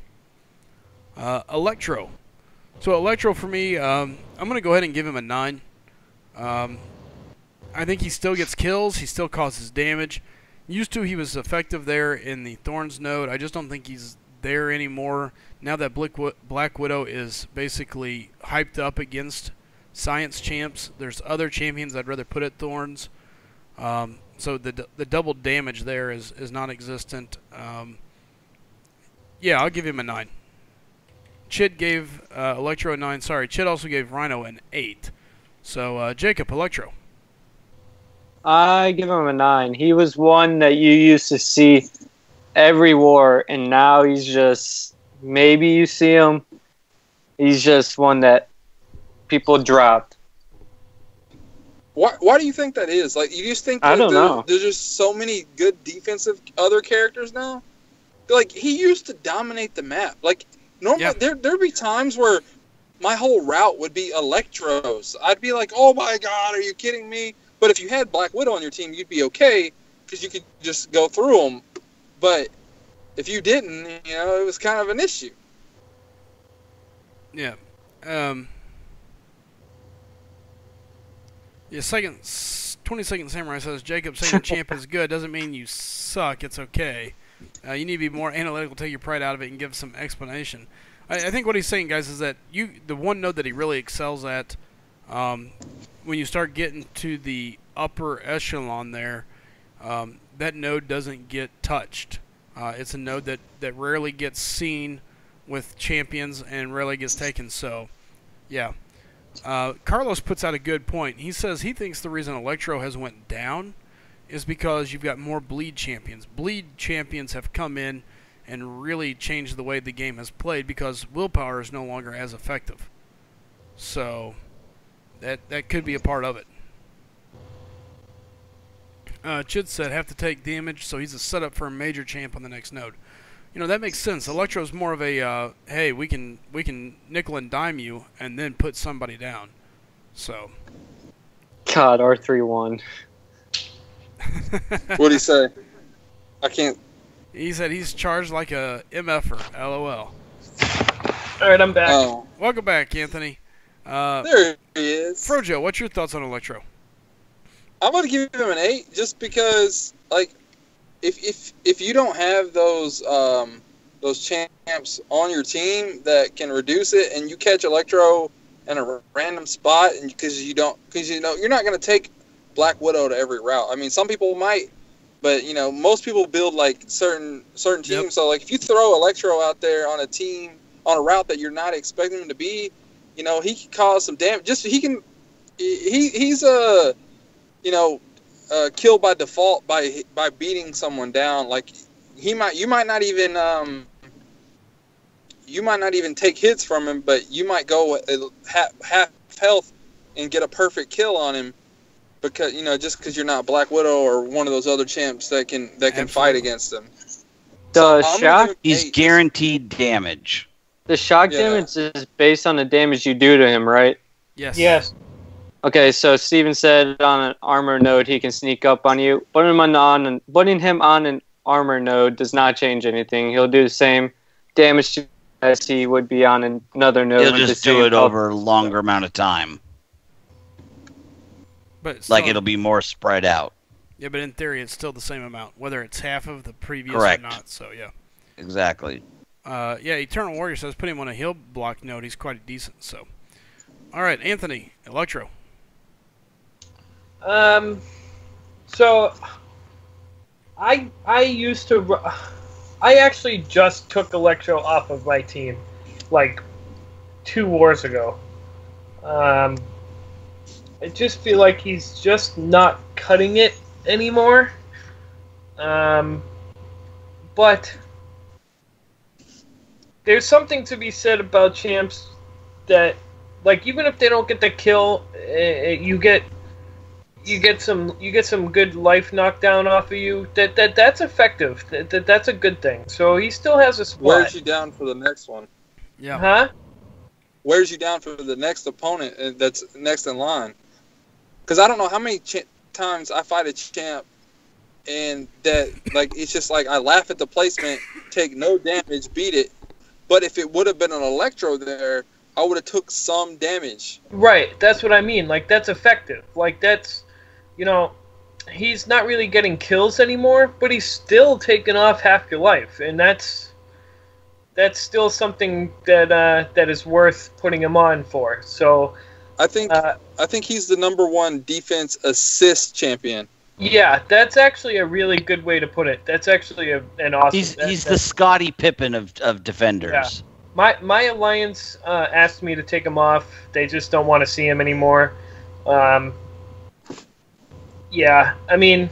Electro. So Electro for me, I'm going to go ahead and give him a 9. I think he still gets kills. He still causes damage. Used to, he was effective there in the Thorns node. I just don't think he's there anymore. Now that Black Widow is basically hyped up against Science champs, there's other champions I'd rather put at Thorns. So the double damage there is non-existent. Yeah, I'll give him a 9. Chid gave Electro a 9. Sorry, Chid also gave Rhino an 8. So, Jacob, Electro. I give him a 9. He was one that you used to see every war, and now he's just, maybe you see him, he's just one that people dropped. Why do you think that is? Like, you just think I don't know. there's just so many good defensive other characters now? Like, he used to dominate the map. Like, normally, there'd be times where my whole route would be Electros. I'd be like, oh my god, are you kidding me? But if you had Black Widow on your team, you'd be okay, because you could just go through them. But if you didn't, it was kind of an issue. Yeah. Yeah, 22nd Samurai says, Jacob saying champ is good doesn't mean you suck. It's okay. You need to be more analytical, take your pride out of it, and give some explanation. I think what he's saying, guys, is that the one node that he really excels at, when you start getting to the upper echelon there, that node doesn't get touched. It's a node that rarely gets seen with champions and rarely gets taken. So, yeah. Carlos puts out a good point. He says he thinks the reason Electro has went down is because you've got more bleed champions. Bleed champions have come in and really changed the way the game has played because willpower is no longer as effective. So that could be a part of it. Chid said have to take damage, so he's a setup for a major champ on the next node. That makes sense. Electro's more of a hey, we can nickel and dime you and then put somebody down. So. God, R31. What'd he say? I can't. He said he's charged like a MFer. LOL. All right, I'm back. Oh. Welcome back, Anthony. There he is. Frojo, what's your thoughts on Electro? I'm going to give him an 8 just because, like, if you don't have those champs on your team that can reduce it, and you catch Electro in a random spot, and because you're not going to take Black Widow to every route. I mean, some people might, but most people build like certain teams. Yep. So like if you throw Electro out there on a team on a route that you're not expecting him to be, he can cause some damage. Just he's killed by default by beating someone down. Like you might not even take hits from him, but you might go half health and get a perfect kill on him because just because you're not Black Widow or one of those other champs that can fight against him. He's guaranteed damage. The shock damage is based on the damage you do to him, right? Yes. Yes. Okay, so Steven said on an armor node he can sneak up on you. Putting him on an armor node does not change anything. He'll do the same damage as he would be on another node. He'll just do it over a longer amount of time. But like it'll be more spread out. Yeah, but in theory it's still the same amount, whether it's half of the previous Correct. or not. So yeah. Exactly. Yeah, Eternal Warrior says put him on a heal block node. He's quite decent. So, all right, Anthony, Electro. So I actually just took Electro off of my team like 2 wars ago. I just feel like he's just not cutting it anymore. But there's something to be said about champs that, like, even if they don't get the kill, you get some good life knockdown off of you. That's effective. That's a good thing. So he still has a spot. Wears you down for the next one. Yeah. Huh? Wears you down for the next opponent that's next in line. Because I don't know how many times I fight a champ and that, like, it's just like I laugh at the placement, take no damage, beat it. But if it would have been an Electro there, I would have took some damage. Right. That's what I mean. Like, that's effective. Like, that's, he's not really getting kills anymore, but he's still taking off half your life, and that's still something that is worth putting him on for. So I think he's the #1 defense assist champion. Yeah, that's actually a really good way to put it. That's actually an awesome. He's the Scottie Pippen of defenders. Yeah. My alliance asked me to take him off. They just don't want to see him anymore. Yeah, I mean,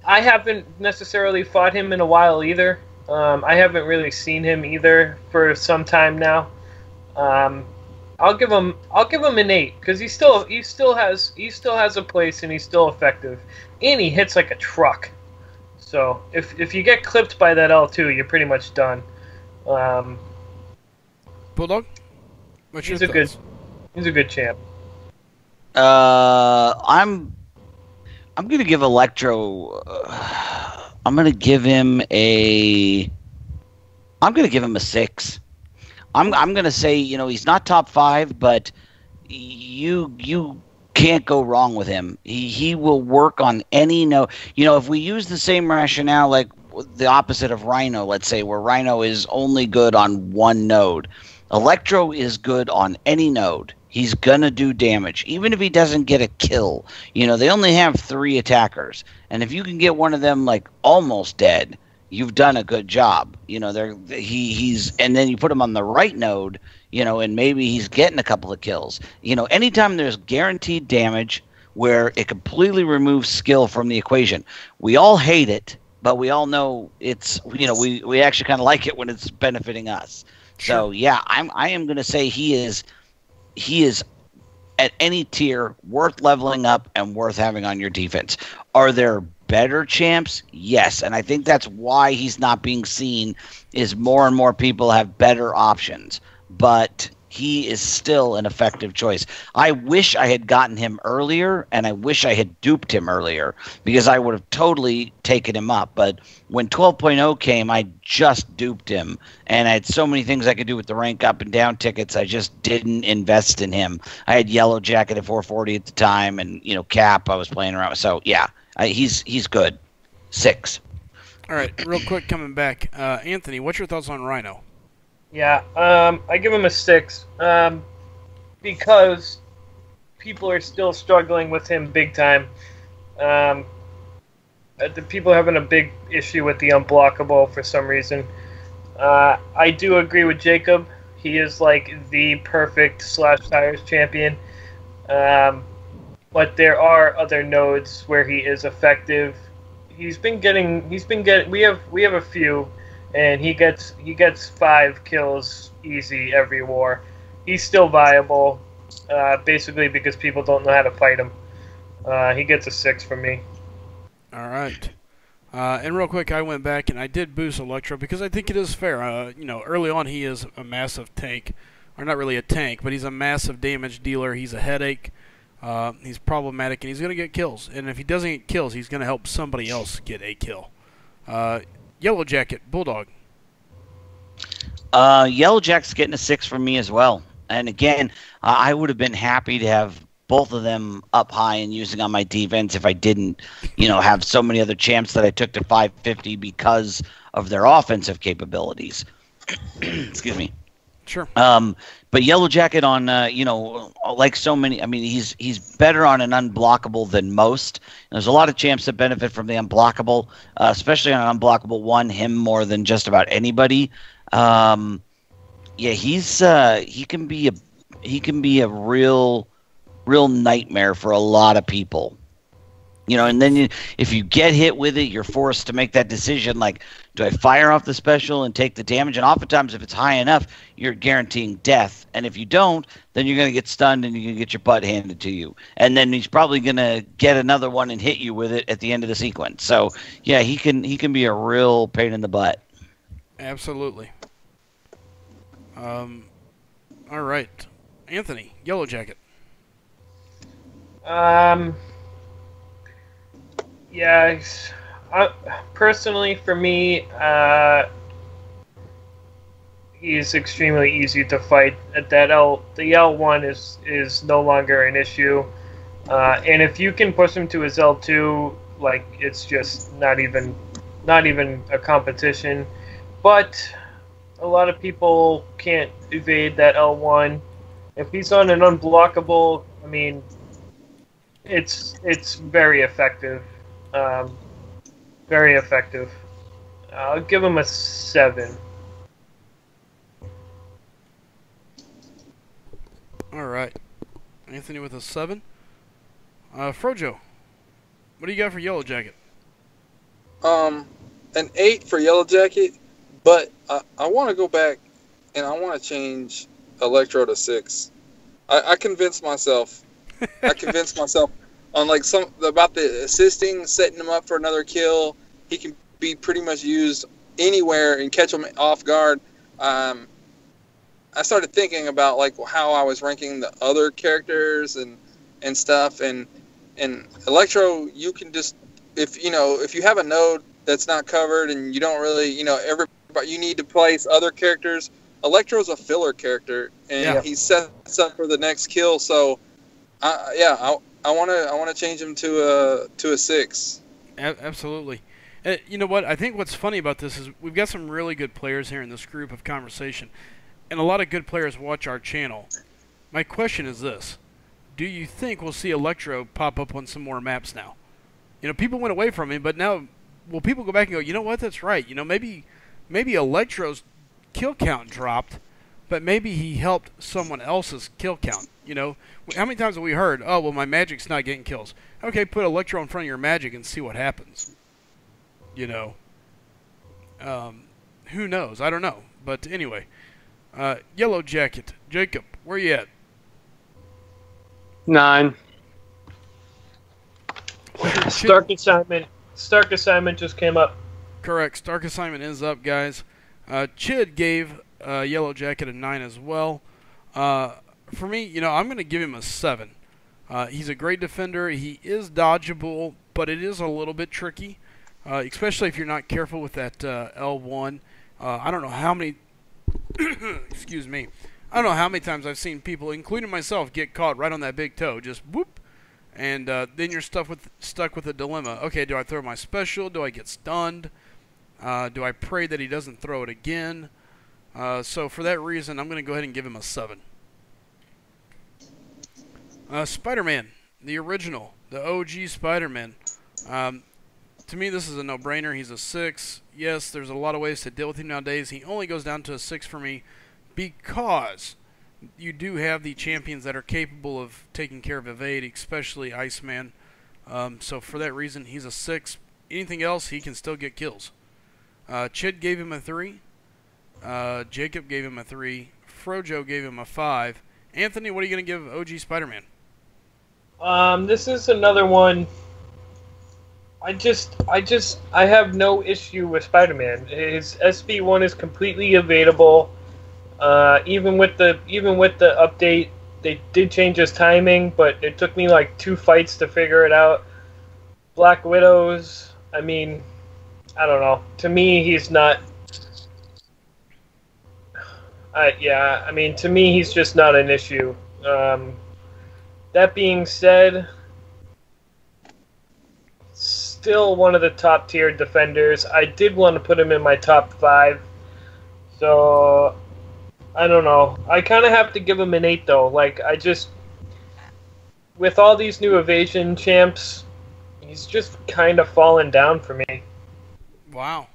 I haven't necessarily fought him in a while either. I haven't really seen him either for some time now. Um, I'll give him an 8 because he still has a place and he's still effective, and he hits like a truck. So if you get clipped by that L2, you're pretty much done. Um, Bulldog, what's your he's a good thoughts? he's a good champ. I'm gonna give Electro. I'm gonna give him a. I'm gonna give him a 6. I'm gonna say, he's not top 5, but you can't go wrong with him. He will work on any node. If we use the same rationale, like the opposite of Rhino, let's say, where Rhino is only good on one node, Electro is good on any node. He's gonna do damage, even if he doesn't get a kill. They only have 3 attackers, and if you can get one of them like almost dead, you've done a good job. He's and then you put him on the right node, and maybe he's getting a couple of kills. Anytime there's guaranteed damage where it completely removes skill from the equation, we all hate it, but we all know it's we actually kind of like it when it's benefiting us. Sure. So yeah, I am going to say he is at any tier worth leveling up and worth having on your defense. Are there better champs? Yes, and I think that's why he's not being seen, is more and more people have better options, but he is still an effective choice. I wish I had gotten him earlier, and I wish I had duped him earlier, because I would have totally taken him up. But when 12.0 came, I just duped him, and I had so many things I could do with the rank up and down tickets, I just didn't invest in him. I had Yellow Jacket at 440 at the time, and Cap I was playing around with. So yeah, he's good. 6. All right, real quick, coming back. Anthony, what's your thoughts on Rhino? Yeah, I give him a 6 because people are still struggling with him big time. The people are having a big issue with the unblockable for some reason. I do agree with Jacob. He is like the perfect /tires champion. But there are other nodes where he is effective. We have a few, and he gets 5 kills easy every war. He's still viable, basically because people don't know how to fight him. He gets a 6 from me. All right. And real quick, I went back and I did boost Electro because I think it is fair. Early on he is a massive tank, or not really a tank, but he's a massive damage dealer. He's a headache. He's problematic, and he's going to get kills. And if he doesn't get kills, he's going to help somebody else get a kill. Yellow Jacket, Bulldog. Yellow Jack's getting a 6 from me as well. And again, I would have been happy to have both of them up high and using on my defense if I didn't, have so many other champs that I took to 550 because of their offensive capabilities. Excuse me. Sure. But Yellow Jacket on, like so many, he's better on an unblockable than most. There's a lot of champs that benefit from the unblockable, especially on an unblockable one, him more than just about anybody. He can be a real nightmare for a lot of people. And then if you get hit with it, you're forced to make that decision, like, do I fire off the special and take the damage? And oftentimes, if it's high enough, you're guaranteeing death. And if you don't, then you're going to get stunned and you're going to get your butt handed to you. And then he's probably going to get another one and hit you with it at the end of the sequence. So, yeah, he can be a real pain in the butt. Absolutely. All right. Anthony, Yellow Jacket. Yeah, personally for me, he's extremely easy to fight. The L1 is no longer an issue, and if you can push him to his L2, like, it's just not even a competition. But a lot of people can't evade that L1. If he's on an unblockable, it's very effective. Very effective. I'll give him a 7. All right. Anthony with a 7. Frojo. What do you got for Yellow Jacket? An 8 for Yellow Jacket, but I want to go back and I want to change Electro to 6. I convinced myself. On like about the assisting, setting him up for another kill. He can be pretty much used anywhere and catch him off guard. I started thinking about like how I was ranking the other characters and stuff, and Electro, you can just if you have a node that's not covered and you don't really everybody, you need to place other characters. Electro's a filler character, and he sets up for the next kill. So, I want to change him to a 6. Absolutely. You know what? I think what's funny about this is we've got some really good players here in this group of conversation, and a lot of good players watch our channel. My question is this: do you think we'll see Electro pop up on some more maps now? People went away from him, but now will people go back and go, you know what? That's right. Maybe Electro's kill count dropped, but maybe he helped someone else's kill count. How many times have we heard, oh, well, my magic's not getting kills. Okay, put Electro in front of your magic and see what happens. Who knows? I don't know. But anyway, Yellow Jacket. Jacob, where you at? 9. Stark assignment just came up. Correct. Stark assignment is up, guys. Chid gave Yellow Jacket a 9 as well. For me, I'm going to give him a 7. He's a great defender. He is dodgeable, but it is a little bit tricky, especially if you're not careful with that L1. I don't know how many excuse me. I don't know how many times I've seen people, including myself, get caught right on that big toe. Just whoop. And then you're stuck with a dilemma. Okay, do I throw my special? Do I get stunned? Do I pray that he doesn't throw it again? So for that reason, I'm going to go ahead and give him a 7. Spider-Man, the original, the OG Spider-Man. To me, this is a no-brainer. He's a 6. Yes, there's a lot of ways to deal with him nowadays. He only goes down to a 6 for me because you do have the champions that are capable of taking care of evade, especially Iceman. So for that reason, he's a 6. Anything else, he can still get kills. Chid gave him a 3. Jacob gave him a 3. Frojo gave him a 5. Anthony, what are you going to give OG Spider-Man? This is another one. I have no issue with Spider-Man. His SB1 is completely evadable. Even with the update, they did change his timing, but it took me like 2 fights to figure it out. Black Widows, I mean, I don't know. To me, he's not. To me, he's just not an issue. That being said, still one of the top tier defenders. I did want to put him in my top 5, so I don't know. I kind of have to give him an 8 though. With all these new evasion champs, he's just kind of fallen down for me. Wow.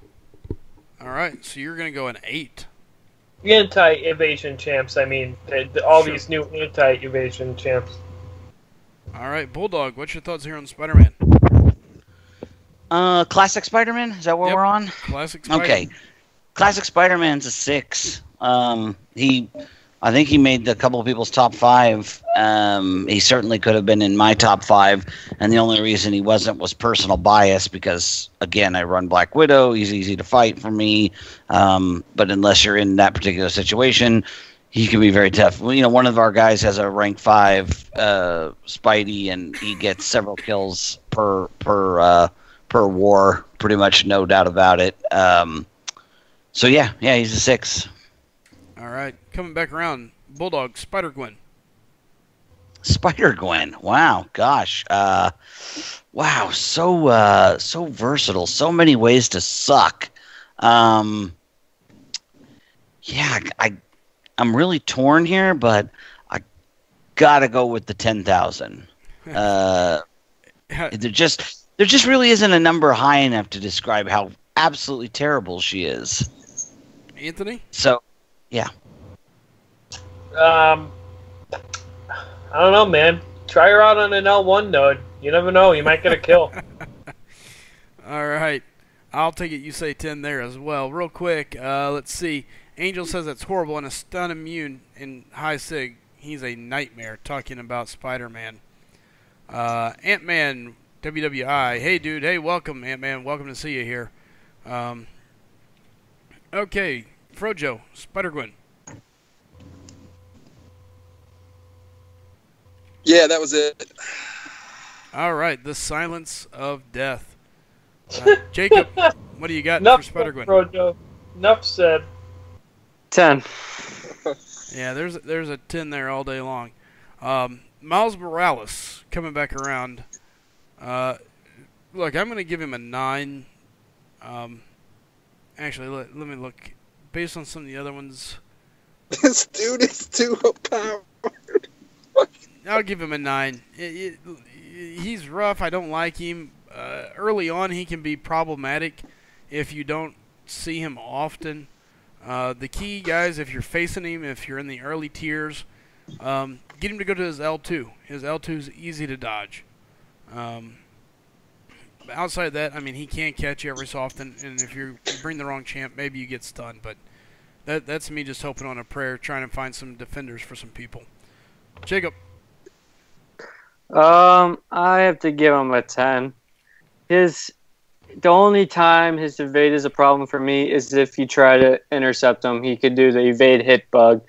All right, so you're going to go an 8. Anti-evasion champs, I mean. All these new anti-evasion champs. All right, Bulldog, what's your thoughts here on Spider-Man? Classic Spider-Man? Is that what we're on? Classic Spider-Man. Okay. Classic Spider-Man's a 6. I think he made a couple of people's top 5. He certainly could have been in my top 5, and the only reason he wasn't was personal bias because, again, I run Black Widow. He's easy to fight for me, but unless you're in that particular situation, he can be very tough. One of our guys has a rank 5 Spidey, and he gets several kills per war, pretty much, no doubt about it. So yeah, he's a 6. All right, coming back around, Bulldog, Spider-Gwen. Spider-Gwen, wow, gosh, wow, so versatile, so many ways to suck. Yeah, I'm really torn here, but I gotta go with the 10,000. There just really isn't a number high enough to describe how absolutely terrible she is. Anthony? So, yeah. I don't know, man. Try her out on an L1 node. You never know. You might get a kill. All right. I'll take it you say 10 there as well. Real quick, let's see. Angel says that's horrible and a stun immune in high sig. He's a nightmare talking about Spider-Man. Ant-Man WWI. Hey, dude. Hey, welcome, Ant-Man. Welcome to see you here. Okay. Frojo. Spider-Gwen. Yeah, that was it. All right. The Silence of Death. Jacob, what do you got Enough for Spider-Gwen? Frojo. Enough said. 10. Yeah, there's a 10 there all day long. Miles Morales coming back around. Look, I'm going to give him a 9. Actually, let me look. Based on some of the other ones, This dude is too powerful. I'll give him a 9. He's rough. I don't like him. Early on, he can be problematic if you don't see him often. The key, guys, if you're facing him, if you're in the early tiers, get him to go to his L2. His L2 is easy to dodge. Outside of that, I mean, he can catch you every so often, and if you bring the wrong champ, maybe you get stunned. But that's me just hoping on a prayer, trying to find some defenders for some people. Jacob. I have to give him a 10. The only time his evade is a problem for me is if you try to intercept him. He could do the evade hit bug.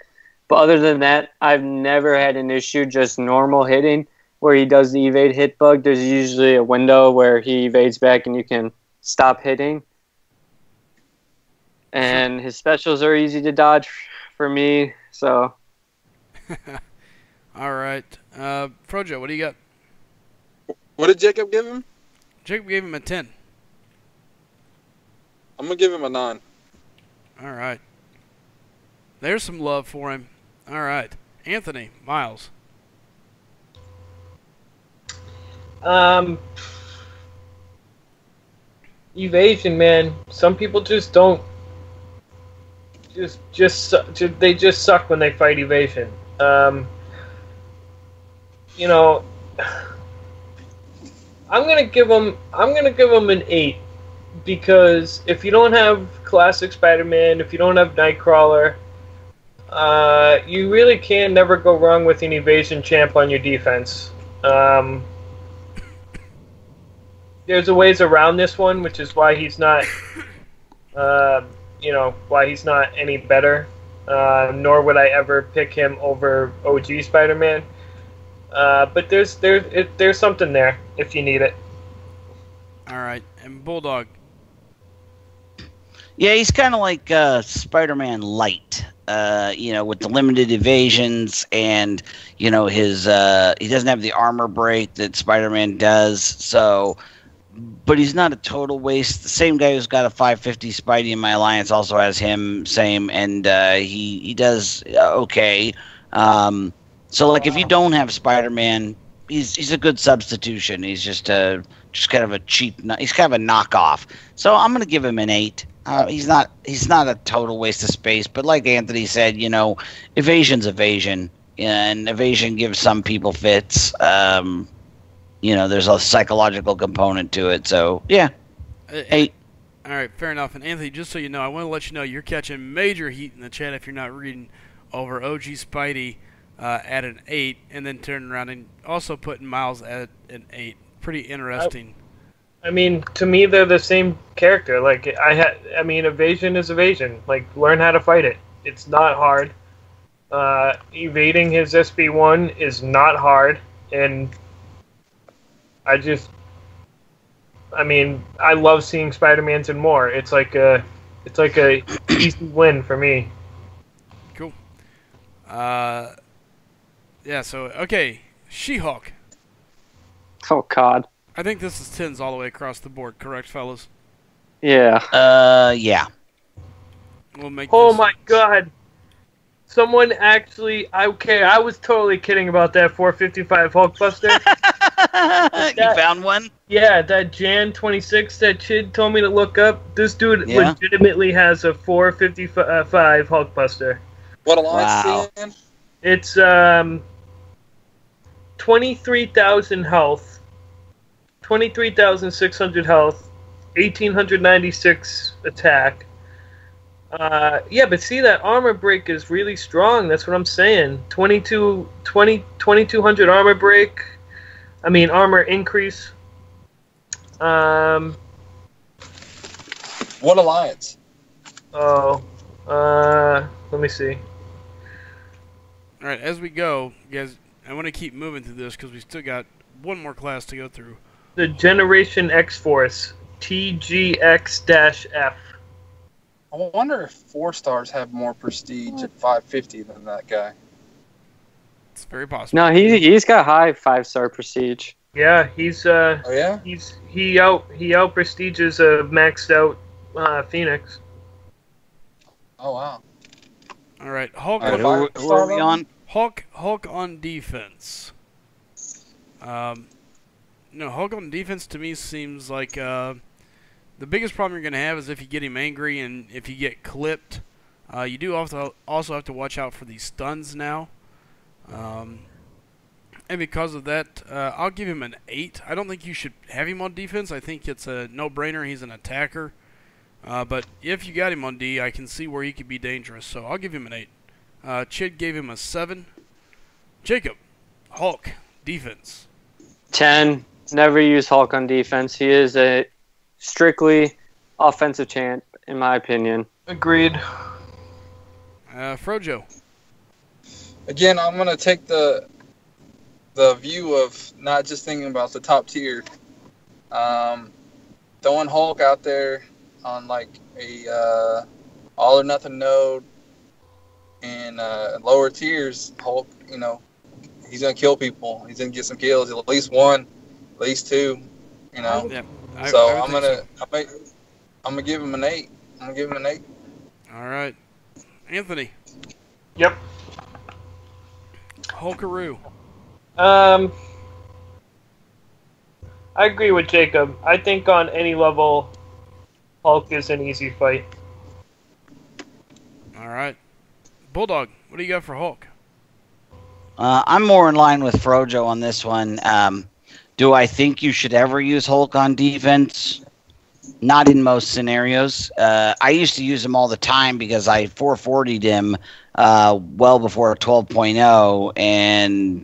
But other than that, I've never had an issue just normal hitting where he does the evade hit bug. There's usually a window where he evades back and you can stop hitting. And his specials are easy to dodge for me, so. All right. Frojo, what do you got? What did Jacob give him? Jacob gave him a 10. I'm gonna give him a 9. All right. There's some love for him. All right. Anthony, Miles. Evasion, man. Some people just don't. They just suck when they fight evasion. You know, I'm gonna give him an 8 because if you don't have classic Spider-Man, if you don't have Nightcrawler, you really can never go wrong with an evasion champ on your defense. There's a ways around this one, which is why he's not, why he's not any better. Nor would I ever pick him over OG Spider-Man. But there's something there if you need it. All right. And Bulldog. Yeah, he's kind of like Spider-Man Light, with the limited evasions and, he doesn't have the armor break that Spider-Man does. So, but he's not a total waste. The same guy who's got a 550 Spidey in my alliance also has him, same, and he does okay. So, like, if you don't have Spider-Man, he's a good substitution. He's just kind of a cheap. He's kind of a knockoff. So I'm gonna give him an 8. He's not a total waste of space, but like Anthony said, evasion's evasion, and evasion gives some people fits. There's a psychological component to it. So yeah, 8. All right, fair enough. And Anthony, just so you know, I want to let you know you're catching major heat in the chat if you're not reading over OG Spidey at an 8, and then turning around and also putting Miles at an 8. Pretty interesting. I mean, to me, they're the same character. Like, evasion is evasion. Like, learn how to fight it. It's not hard. Evading his SB1 is not hard, and I love seeing Spider-Mans and more. It's like a easy win for me. Cool. Yeah. So okay, She-Hulk. Oh, God. I think this is 10s all the way across the board, correct, fellas? Yeah. Yeah. We'll make. Oh this my God! Someone actually. Okay, I was totally kidding about that 455 Hulkbuster. You found one? Yeah, that Jan 26 that Chid told me to look up. This dude legitimately has a 455 Hulkbuster. What alliance Wow. is he in? It's 23,000 health, 23,600 health, 1,896 attack. Yeah, but see, that armor break is really strong. That's what I'm saying. 2,200 armor break. I mean, armor increase. What alliance? Oh. Let me see. All right, as we go, guys, I want to keep moving through this because we still got one more class to go through. The Generation X Force, TGX-F. I wonder if 4-stars have more prestige at 550 than that guy. It's very possible. No, he's got high 5-star prestige. Yeah, he's Oh yeah? he out prestiges a maxed out Phoenix. Oh wow. All right, Hulk. All right, Who are we on? Hulk on defense. No, Hulk on defense to me seems like the biggest problem you're going to have is if you get him angry and if you get clipped. You do also have to watch out for these stuns now. And because of that, I'll give him an 8. I don't think you should have him on defense. I think it's a no-brainer. He's an attacker. But if you got him on D, I can see where he could be dangerous. So I'll give him an 8. Chid gave him a 7. Jacob, Hulk, defense. 10. Never use Hulk on defense. He is a strictly offensive champ, in my opinion. Agreed. Frojo. Again, I'm gonna take the view of not just thinking about the top tier. Throwing Hulk out there on like a all or nothing node and lower tiers, Hulk, he's gonna kill people. He's gonna get some kills, at least one, at least two, Yeah, I'm gonna give him an 8. I'm gonna give him an 8. All right, Anthony. Yep. Hulkaroo. I agree with Jacob. I think on any level, Hulk is an easy fight. All right, Bulldog. What do you got for Hulk? I'm more in line with Frojo on this one. Do I think you should ever use Hulk on defense? Not in most scenarios. I used to use him all the time because I 440'd him well before 12.0, and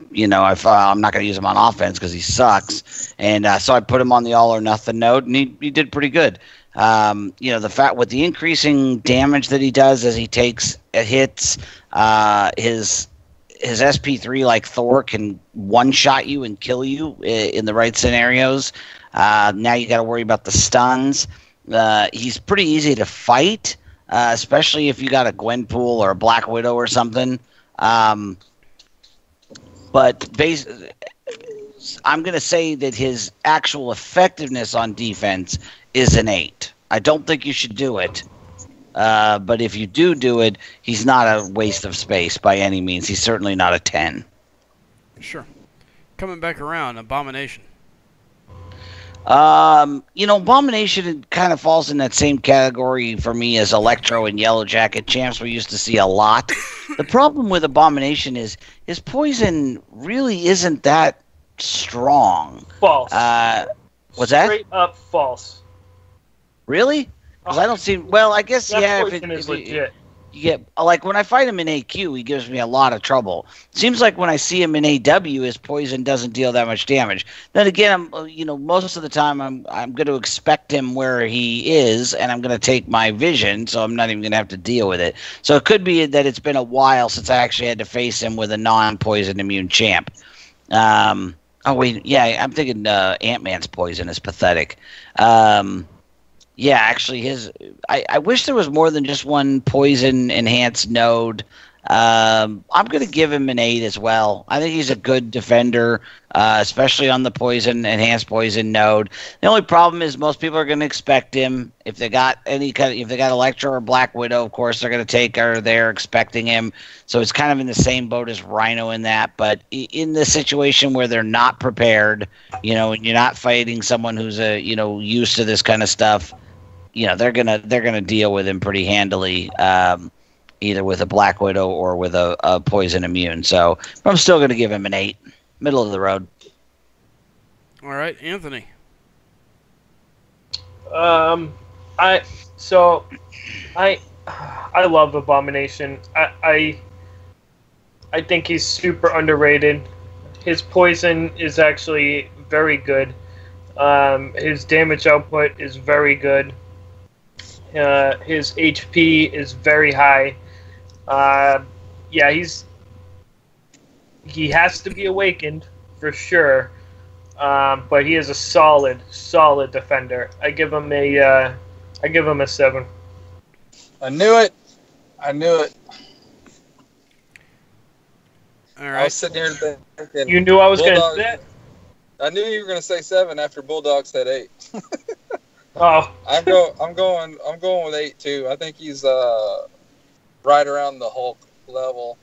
I'm not going to use him on offense because he sucks. And so I put him on the all or nothing node, and he did pretty good. The fact with the increasing damage that he does as he takes hits, his SP3 like Thor can one-shot you and kill you in the right scenarios. Now you got to worry about the stuns. He's pretty easy to fight, especially if you got a Gwenpool or a Black Widow or something. But I'm going to say that his actual effectiveness on defense is an 8. I don't think you should do it. But if you do it, he's not a waste of space by any means. He's certainly not a 10. Sure. Coming back around, Abomination. Abomination kind of falls in that same category for me as Electro and Yellow Jacket champs we used to see a lot. The problem with Abomination is his poison really isn't that strong. False. What's that? Straight up false. Really? Because I don't see. Well, I guess That if poison is legit. you get like when I fight him in AQ, he gives me a lot of trouble. Seems like when I see him in AW, his poison doesn't deal that much damage. Then again, most of the time I'm going to expect him where he is, and I'm going to take my vision, so I'm not even going to have to deal with it. So it could be that it's been a while since I actually had to face him with a non-poison immune champ. Oh wait, yeah, I'm thinking Ant-Man's poison is pathetic. Yeah, actually, I wish there was more than just one poison enhanced node. I'm going to give him an 8 as well. I think he's a good defender, especially on the enhanced poison node. The only problem is most people are going to expect him. If they got Electro or Black Widow, of course they're going to take her. They're expecting him. So it's kind of in the same boat as Rhino in that. But in the situation where they're not prepared, and you're not fighting someone who's used to this kind of stuff. They're gonna deal with him pretty handily, either with a Black Widow or with a poison immune. So I'm still gonna give him an 8, middle of the road. All right, Anthony. I so I I love Abomination. I think he's super underrated. His poison is actually very good. His damage output is very good. His HP is very high. Uh, yeah, he has to be awakened for sure. But he is a solid defender. I give him a 7. I knew it. I knew it. All I was right. sitting here thinking. You knew I was going to Bulldog- say that? I knew you were going to say 7 after Bulldog said 8. Oh, I'm going with 8 too. I think he's right around the Hulk level.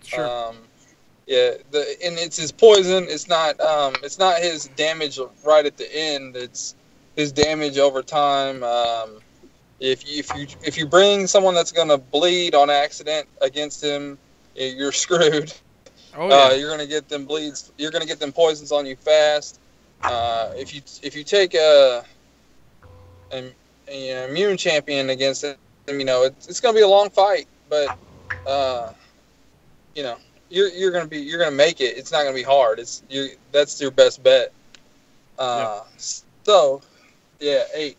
Sure. Yeah, and it's his poison. It's not his damage right at the end. It's his damage over time. If you bring someone that's gonna bleed on accident against him, you're screwed. Oh yeah. You're gonna get them bleeds. You're gonna get them poisons on you fast. If you take an immune champion against him, it's gonna be a long fight. But you're gonna make it. It's not gonna be hard. That's your best bet. So yeah, 8.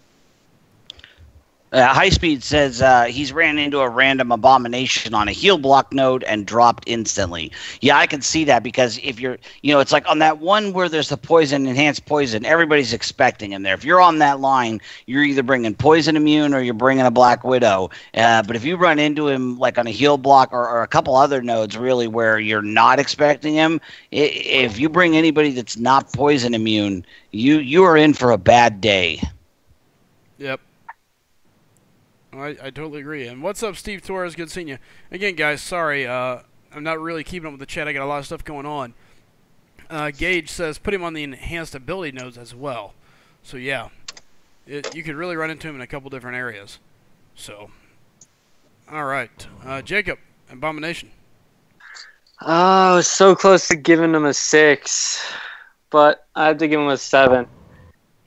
High Speed says he's ran into a random abomination on a heal block node and dropped instantly. Yeah, I can see that because if you're, it's like on that one where there's the poison, enhanced poison, everybody's expecting him there. If you're on that line, you're either bringing poison immune or you're bringing a Black Widow. But if you run into him like on a heal block or a couple other nodes really where you're not expecting him, if you bring anybody that's not poison immune, you are in for a bad day. Yep. I totally agree. And what's up, Steve Torres? Good seeing you. Again, guys, sorry. I'm not really keeping up with the chat. I got a lot of stuff going on. Gage says put him on the enhanced ability nodes as well. So, yeah. You could really run into him in a couple different areas. So, all right. Jacob, Abomination. Oh, I was so close to giving him a 6. But I have to give him a 7.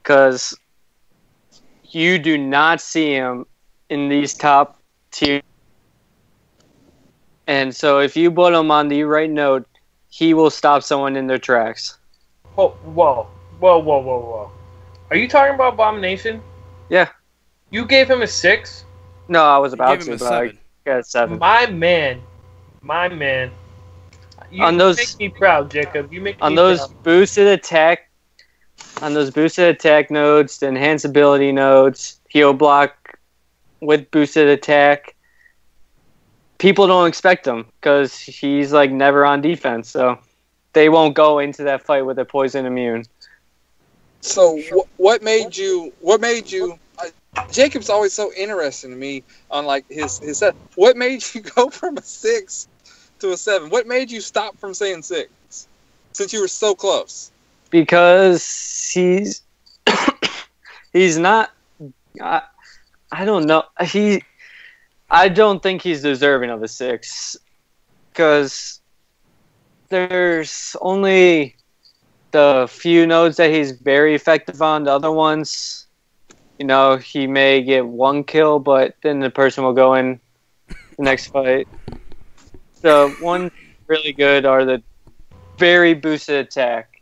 Because you do not see him in these top tier. And so if you put him on the right node, he will stop someone in their tracks. whoa. Are you talking about Abomination? Yeah. You gave him a 6? No, I was about Give him to, a but 7. I got a 7. My man. You On those- make me proud, Jacob. You make On me those proud. boosted attack nodes, the enhanced ability nodes, heal block with boosted attack, people don't expect him because he's like never on defense, so they won't go into that fight with a poison immune. So what made you? Jacob's always so interesting to me on like his set. What made you go from a 6 to a 7? What made you stop from saying 6 since you were so close? Because he's not. I don't know. I don't think he's deserving of a 6 because there's only the few nodes that he's very effective on. The other ones, he may get 1 kill, but then the person will go in the next fight. The one really good are the very boosted attack.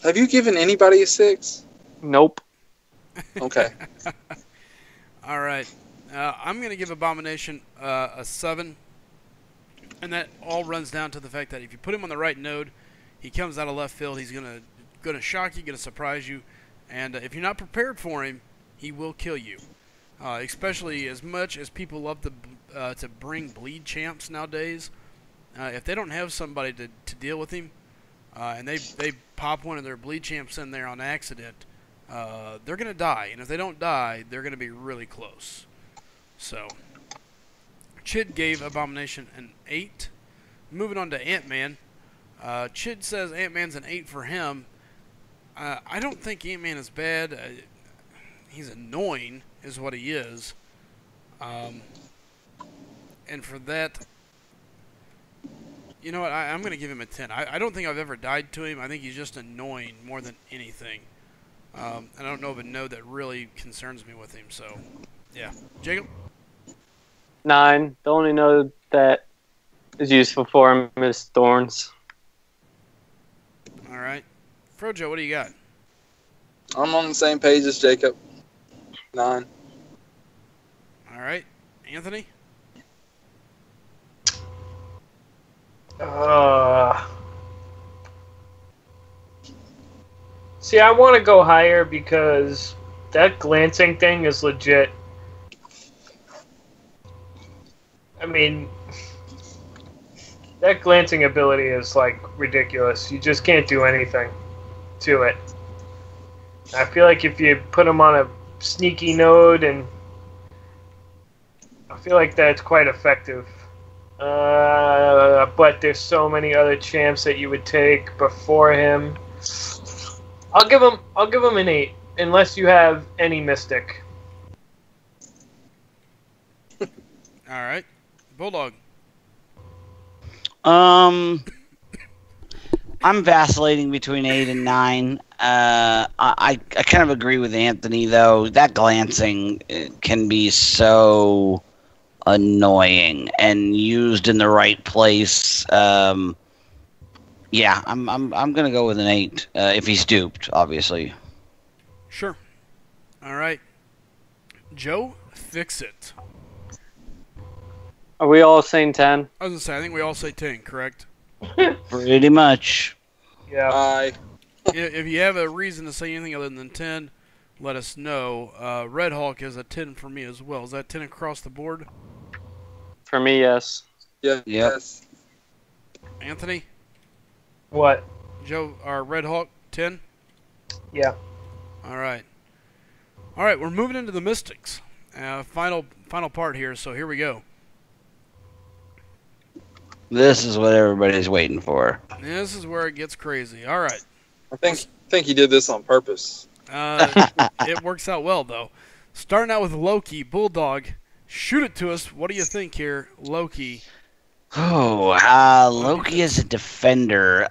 Have you given anybody a 6? Nope. Okay. All right. I'm going to give Abomination a 7. And that all runs down to the fact that if you put him on the right node, he comes out of left field. He's going to shock you, going to surprise you. And if you're not prepared for him, he will kill you. Especially as much as people love to bring bleed champs nowadays. If they don't have somebody to deal with him, and they pop one of their bleed champs in there on accident, they're going to die. And if they don't die, they're going to be really close. So, Chid gave Abomination an 8. Moving on to Ant-Man. Chid says Ant-Man's an 8 for him. I don't think Ant-Man is bad. He's annoying, is what he is. And for that, you know what? I'm going to give him a 10. I don't think I've ever died to him. I think he's just annoying more than anything. And I don't know of a node that really concerns me with him. So, yeah. Jacob? 9. The only node that is useful for him is Thorns. All right. Frojo, what do you got? I'm on the same page as Jacob. 9. All right. Anthony? See, I want to go higher because that glancing thing is legit. I mean, that glancing ability is like ridiculous. You just can't do anything to it. I feel like if you put him on a sneaky node, and I feel like that's quite effective. But there's so many other champs that you would take before him. I'll give him an 8, unless you have any Mystic. All right. Bulldog? I'm vacillating between 8 and 9. I kind of agree with Anthony, though. That glancing can be so annoying, and used in the right place. Yeah, I'm gonna go with an 8 if he's duped, obviously. Sure. All right. Joe, fix it. Are we all saying 10? I was going to say, I think we all say 10, correct? Pretty much. Yeah. If you have a reason to say anything other than 10, let us know. Red Hawk is a 10 for me as well. Is that 10 across the board? For me, yes. Yeah. Yep. Yes. Anthony? What? Joe, our Red Hawk, 10? Yeah. All right. All right, we're moving into the Mystics. Final part here, so here we go. This is what everybody's waiting for. This is where it gets crazy. All right. I think he did this on purpose. It works out well, though. Starting out with Loki, Bulldog. Shoot it to us. What do you think here, Loki? Oh, Loki is a defender.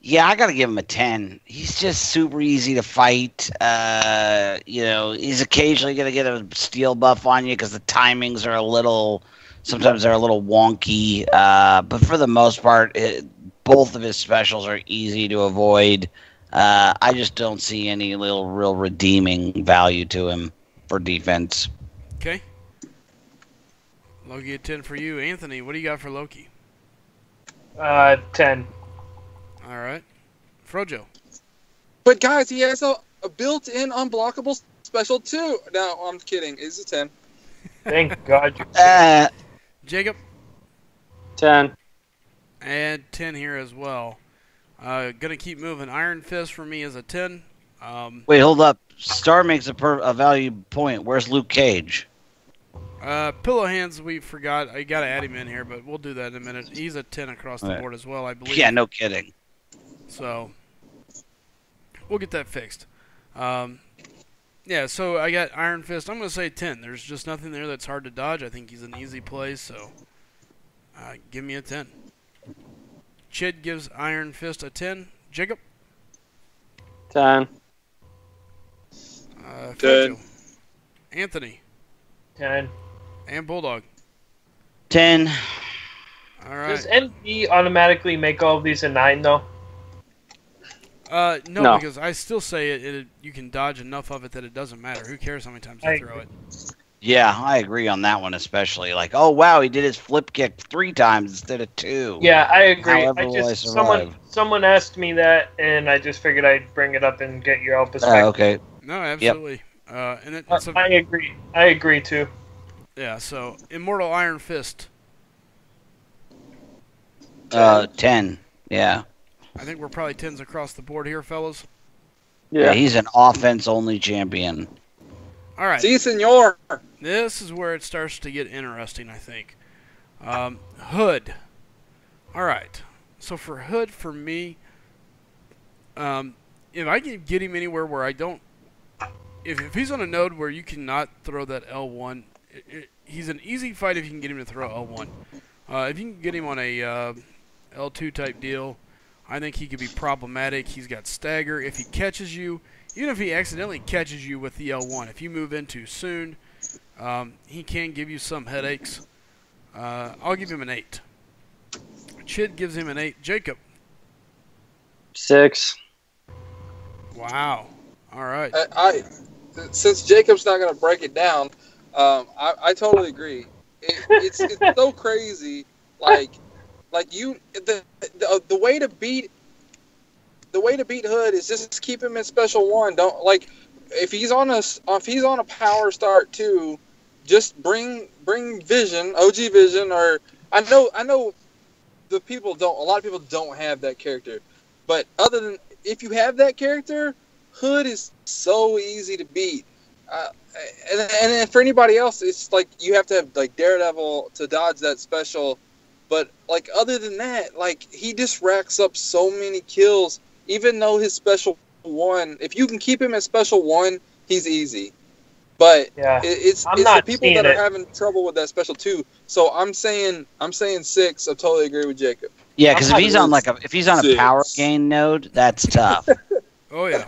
Yeah, I gotta give him a 10. He's just super easy to fight. He's occasionally gonna get a steel buff on you because the timings are sometimes they're a little wonky. But for the most part, both of his specials are easy to avoid. I just don't see any real redeeming value to him for defense. Okay. Loki, a 10 for you. Anthony, what do you got for Loki? 10. All right. Frojo. But guys, he has a built-in unblockable special too. No, I'm kidding. It's a 10. Thank God you're Jacob? 10. And 10 here as well. Gonna keep moving. Iron Fist for me is a 10. Wait, hold up. Star makes a value point. Where's Luke Cage? Pillow Hands, we forgot. I gotta add him in here, but we'll do that in a minute. He's a 10 across the board as well, I believe. Yeah, no kidding. So, we'll get that fixed. Yeah, so I got Iron Fist. I'm going to say 10. There's just nothing there that's hard to dodge. I think he's an easy play, so give me a 10. Chid gives Iron Fist a 10. Jacob? 10. Good. Anthony? 10. And Bulldog? 10. All right. Does NB automatically make all of these a 9, though? No, because I still say you can dodge enough of it that it doesn't matter. Who cares how many times you throw it? Yeah, I agree on that one especially. Like, oh wow, he did his flip kick 3 times instead of 2. Yeah, I agree. However will I survive? Someone asked me that, and I just figured I'd bring it up and get your perspective. Okay. No, absolutely. And I agree. I agree too. Yeah. So Immortal Iron Fist. 10. Yeah. I think we're probably 10s across the board here, fellas. Yeah, he's an offense-only champion. All right. Si, senor. This is where it starts to get interesting, I think. Hood. All right. So for Hood, for me, if I can get him anywhere where I don't... If he's on a node where you cannot throw that L1, he's an easy fight if you can get him to throw L1. If you can get him on a L2 type deal, I think he could be problematic. He's got stagger. If he catches you, even if he accidentally catches you with the L1, if you move in too soon, he can give you some headaches. I'll give him an 8. Chid gives him an 8. Jacob. 6. Wow. All right. Since Jacob's not going to break it down, I totally agree. It's so crazy. Like you, the way to beat Hood is just keep him in special 1. Don't like if he's on a power start 2, just bring Vision, OG Vision, or I know a lot of people don't have that character, but other than if you have that character, Hood is so easy to beat. And for anybody else, it's like you have to have like Daredevil to dodge that special. But like other than that, like he just racks up so many kills. Even though his special 1, if you can keep him at special 1, he's easy. But Yeah. it's the people that are having trouble with that special 2. So I'm saying 6. I totally agree with Jacob. Yeah, because if he's on a 6. power gain node, that's tough. Oh, yeah.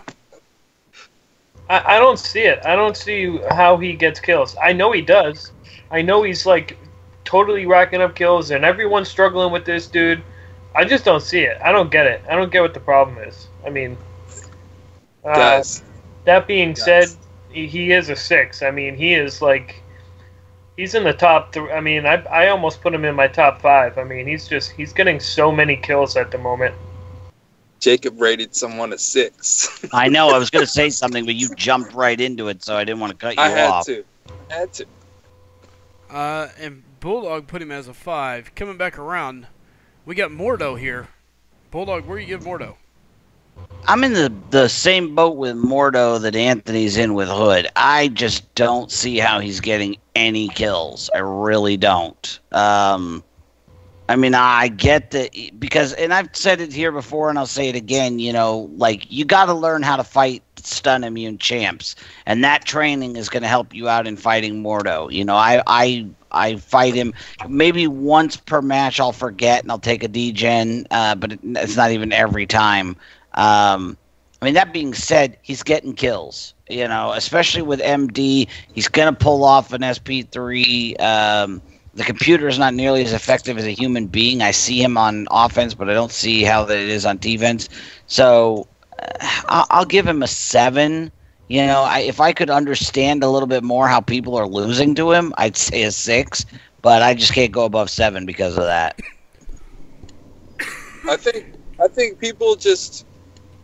I don't see it. I don't see how he gets kills. I know he does. I know he's like totally racking up kills, and everyone's struggling with this dude. I just don't see it. I don't get it. I don't get what the problem is. I mean, Guys. that being said, he is a 6. I mean, he is like, he's in the top 3. I mean, I almost put him in my top 5. I mean, he's getting so many kills at the moment. Jacob rated someone a 6. I know. I was going to say something, but you jumped right into it, so I didn't want to cut you off. I had to. And Bulldog put him as a 5. Coming back around, we got Mordo here. Bulldog, where do you give Mordo? I'm in the same boat with Mordo that Anthony's in with Hood. I just don't see how he's getting any kills. I really don't. I mean, I get that because, and I've said it here before, and I'll say it again. You know, like you got to learn how to fight stun immune champs, and that training is going to help you out in fighting Mordo. You know, I fight him maybe once per match. I'll forget and I'll take a degen, but it's not even every time. I mean, that being said, he's getting kills. You know, especially with MD, he's going to pull off an SP3. The computer is not nearly as effective as a human being. I see him on offense, but I don't see how that it is on defense. So I'll give him a 7. You know, if I could understand a little bit more how people are losing to him, I'd say a 6. But I just can't go above 7 because of that. I think people just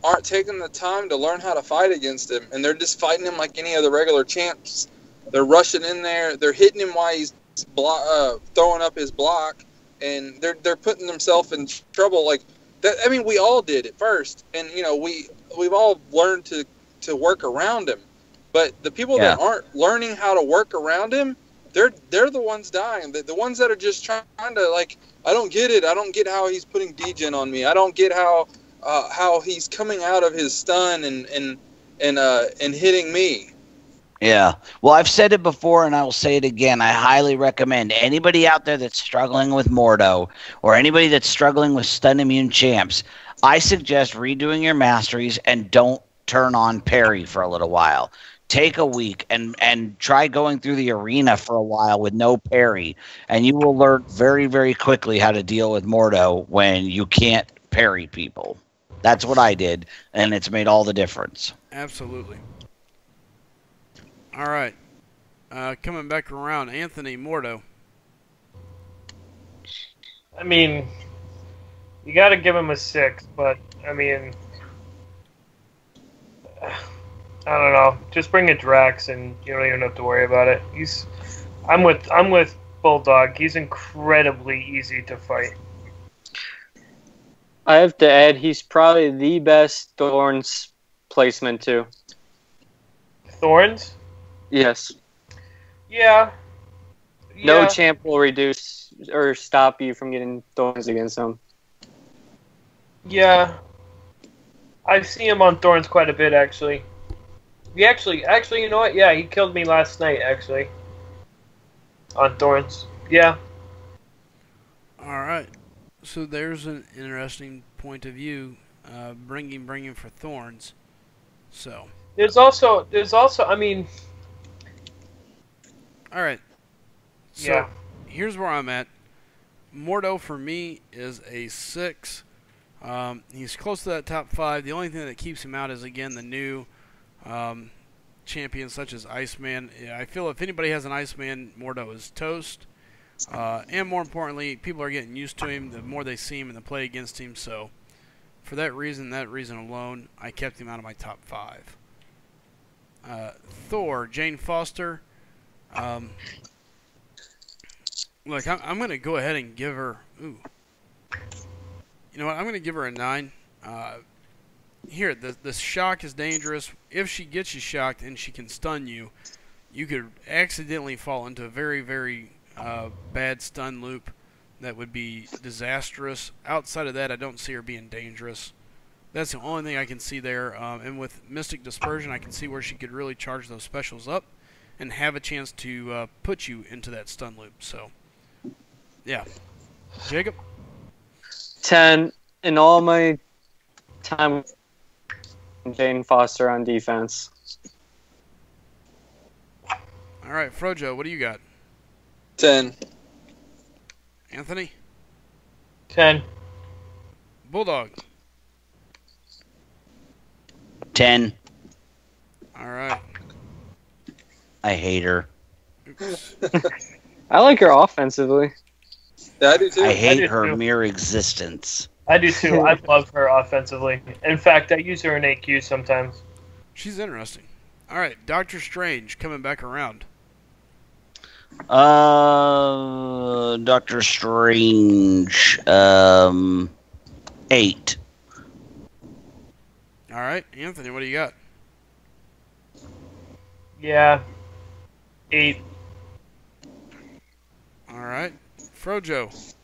aren't taking the time to learn how to fight against him, and they're just fighting him like any other regular champs. They're rushing in there. They're hitting him while he's throwing up his block, and they're putting themselves in trouble like that. I mean, we all did at first, and you know we've all learned to work around him. But the people that aren't learning how to work around him, they're the ones dying. The ones that are just trying to like, I don't get it. I don't get how he's putting degen on me. I don't get how he's coming out of his stun and hitting me. Yeah. Well, I've said it before, and I will say it again. I highly recommend anybody out there that's struggling with Mordo or anybody that's struggling with stun immune champs, I suggest redoing your masteries and don't turn on parry for a little while. Take a week and try going through the arena for a while with no parry, and you will learn very, very quickly how to deal with Mordo when you can't parry people. That's what I did, and it's made all the difference. Absolutely. All right. Coming back around, Anthony Mordo. I mean, you got to give him a 6, but I mean, I don't know. Just bring a Drax, and you don't even have to worry about it. I'm with Bulldog. He's incredibly easy to fight. I have to add, he's probably the best Thorns placement too. Thorns? Yes. Yeah. No champ will reduce or stop you from getting Thorns against him. Yeah. I see him on Thorns quite a bit, actually. He actually, you know what? Yeah, he killed me last night, actually. On Thorns. Yeah. All right. So there's an interesting point of view, bringing for thorns. So. There's also. I mean. All right. So Yeah. here's where I'm at. Mordo for me is a 6. He's close to that top 5. The only thing that keeps him out is again the new champions such as Iceman. I feel if anybody has an Iceman, Mordo is toast. And more importantly, people are getting used to him the more they see him and the play against him. So for that reason alone, I kept him out of my top 5. Thor, Jane Foster. Look, I'm going to go ahead and give her... Ooh. You know what? I'm going to give her a 9. Here, the shock is dangerous. If she gets you shocked and she can stun you, you could accidentally fall into a very, very bad stun loop that would be disastrous. Outside of that, I don't see her being dangerous. That's the only thing I can see there. And with Mystic Dispersion, I can see where she could really charge those specials up and have a chance to put you into that stun loop. So, yeah. Jacob? 10. In all my time, Jane Foster on defense. All right, Frojo, what do you got? 10. Anthony? 10. Bulldog? 10. All right. I hate her. Oops. I like her offensively. Yeah, I do too. I hate do her too. mere existence. I do too. I love her offensively. In fact, I use her in AQ sometimes. She's interesting. All right, Doctor Strange coming back around. Doctor Strange. 8. All right, Anthony, what do you got? Yeah. 8. All right, Frojo.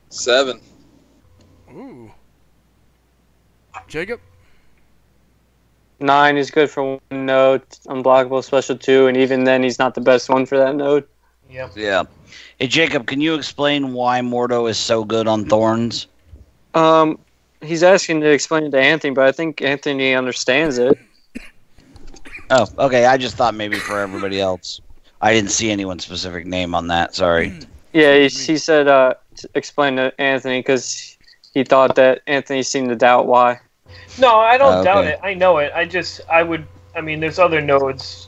7. Ooh. Jacob? 9 is good for 1 node, unblockable special 2, and even then he's not the best one for that node. Yep. Yeah. Hey, Jacob, can you explain why Mordo is so good on Thorns? He's asking to explain it to Anthony, but I think Anthony understands it. Oh, okay. I just thought maybe for everybody else. I didn't see anyone's specific name on that. Sorry. Yeah, he said to explain to Anthony because he thought that Anthony seemed to doubt why. No, I don't Okay. doubt it. I know it. I mean, there's other nodes,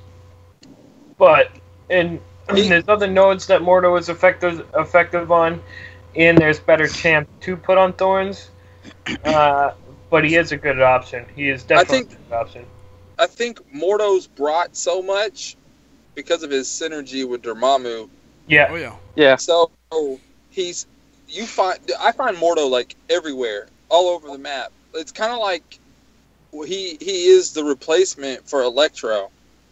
but there's other nodes that Mordo is effective on, and there's better champ to put on Thorns. But he is a good option. He is definitely a good option. I think Mordo's brought so much because of his synergy with Dormammu. Yeah. Oh, yeah. Yeah. So I find Mordo like everywhere, all over the map. It's kind of like he is the replacement for Electro.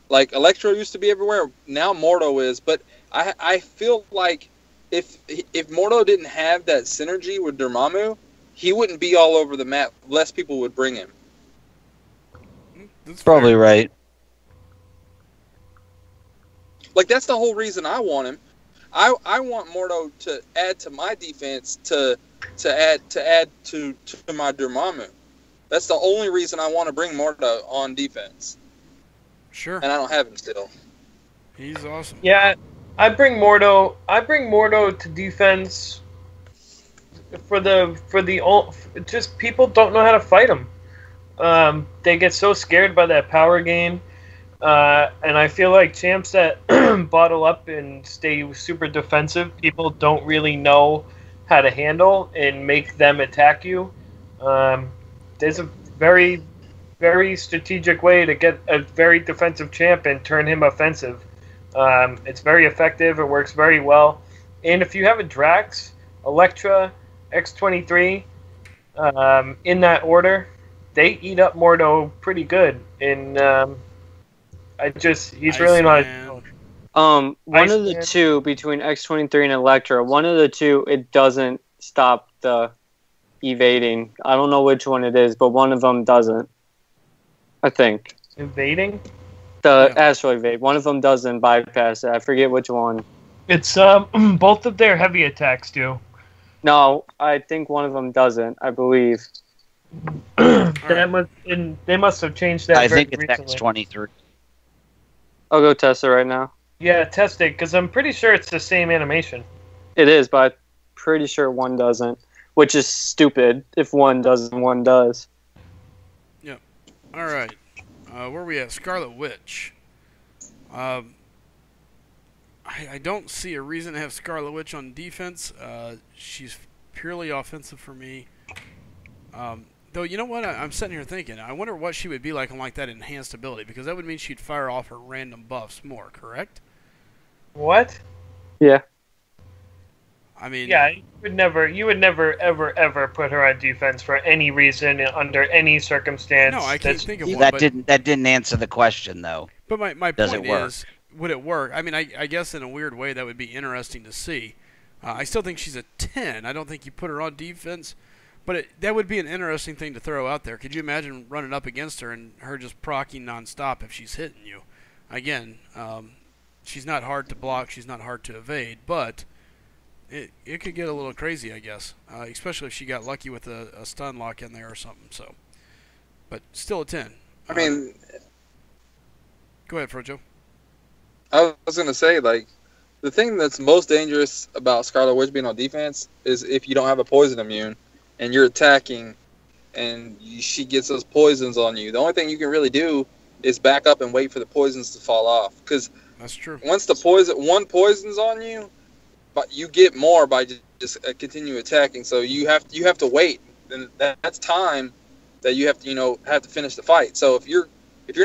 Like Electro used to be everywhere, now Mordo is. But I feel like if Mordo didn't have that synergy with Dormammu, he wouldn't be all over the map. Less people would bring him. That's Probably fair. right. Like that's the whole reason I want him. I want Mordo to add to my defense to add to my Dormammu. That's the only reason I want to bring Mordo on defense, Sure. and I don't have him still. He's awesome. Yeah, I bring Mordo to defense just people don't know how to fight him. They get so scared by that power gain, and I feel like champs that bottle up and stay super defensive, people don't really know how to handle and make them attack you. There's a very, very strategic way to get a very defensive champ and turn him offensive. It's very effective. It works very well. And if you have a Drax, Elektra, X-23, in that order, they eat up Mordo pretty good. And he's really not. Iceman. One of the Iceman. two between X-23 and Electra, one of the two, it doesn't stop the evading. I don't know which one it is, but one of them doesn't. I think. Invading? The Yeah. Astral Evade. One of them doesn't bypass it. I forget which one. It's both of their heavy attacks do. No, I think one of them doesn't. I believe. They must have changed that I very think it's recently. X23. I'll go test it right now. Yeah, test it, because I'm pretty sure it's the same animation. It is, but I'm pretty sure one doesn't, which is stupid. If one does and one does. Yep. All right. Where are we at? Scarlet Witch. I don't see a reason to have Scarlet Witch on defense. She's purely offensive for me. Though, you know what? I'm sitting here thinking, I wonder what she would be like on like that enhanced ability, because that would mean she'd fire off her random buffs more, correct? What? Yeah. I mean, Yeah, you would never, ever put her on defense for any reason under any circumstance. no, I can't think of one. That but, didn't answer the question though. But my Does point it work? is, would it work? I mean, I guess in a weird way that would be interesting to see. I still think she's a 10. I don't think you put her on defense, but that would be an interesting thing to throw out there. Could you imagine running up against her and her just proccing nonstop if she's hitting you? Again, she's not hard to block. She's not hard to evade, but it could get a little crazy, I guess, especially if she got lucky with a stun lock in there or something. So, but still a 10. I mean, Go ahead, Frojo. I was gonna say, like, the thing that's most dangerous about Scarlet Witch being on defense is if you don't have a poison immune and you're attacking and she gets those poisons on you. The only thing you can really do is back up and wait for the poisons to fall off. Because That's true. once one poison's on you, but you get more by just continue attacking. So you have to wait, and that's time that you have to finish the fight. So if you're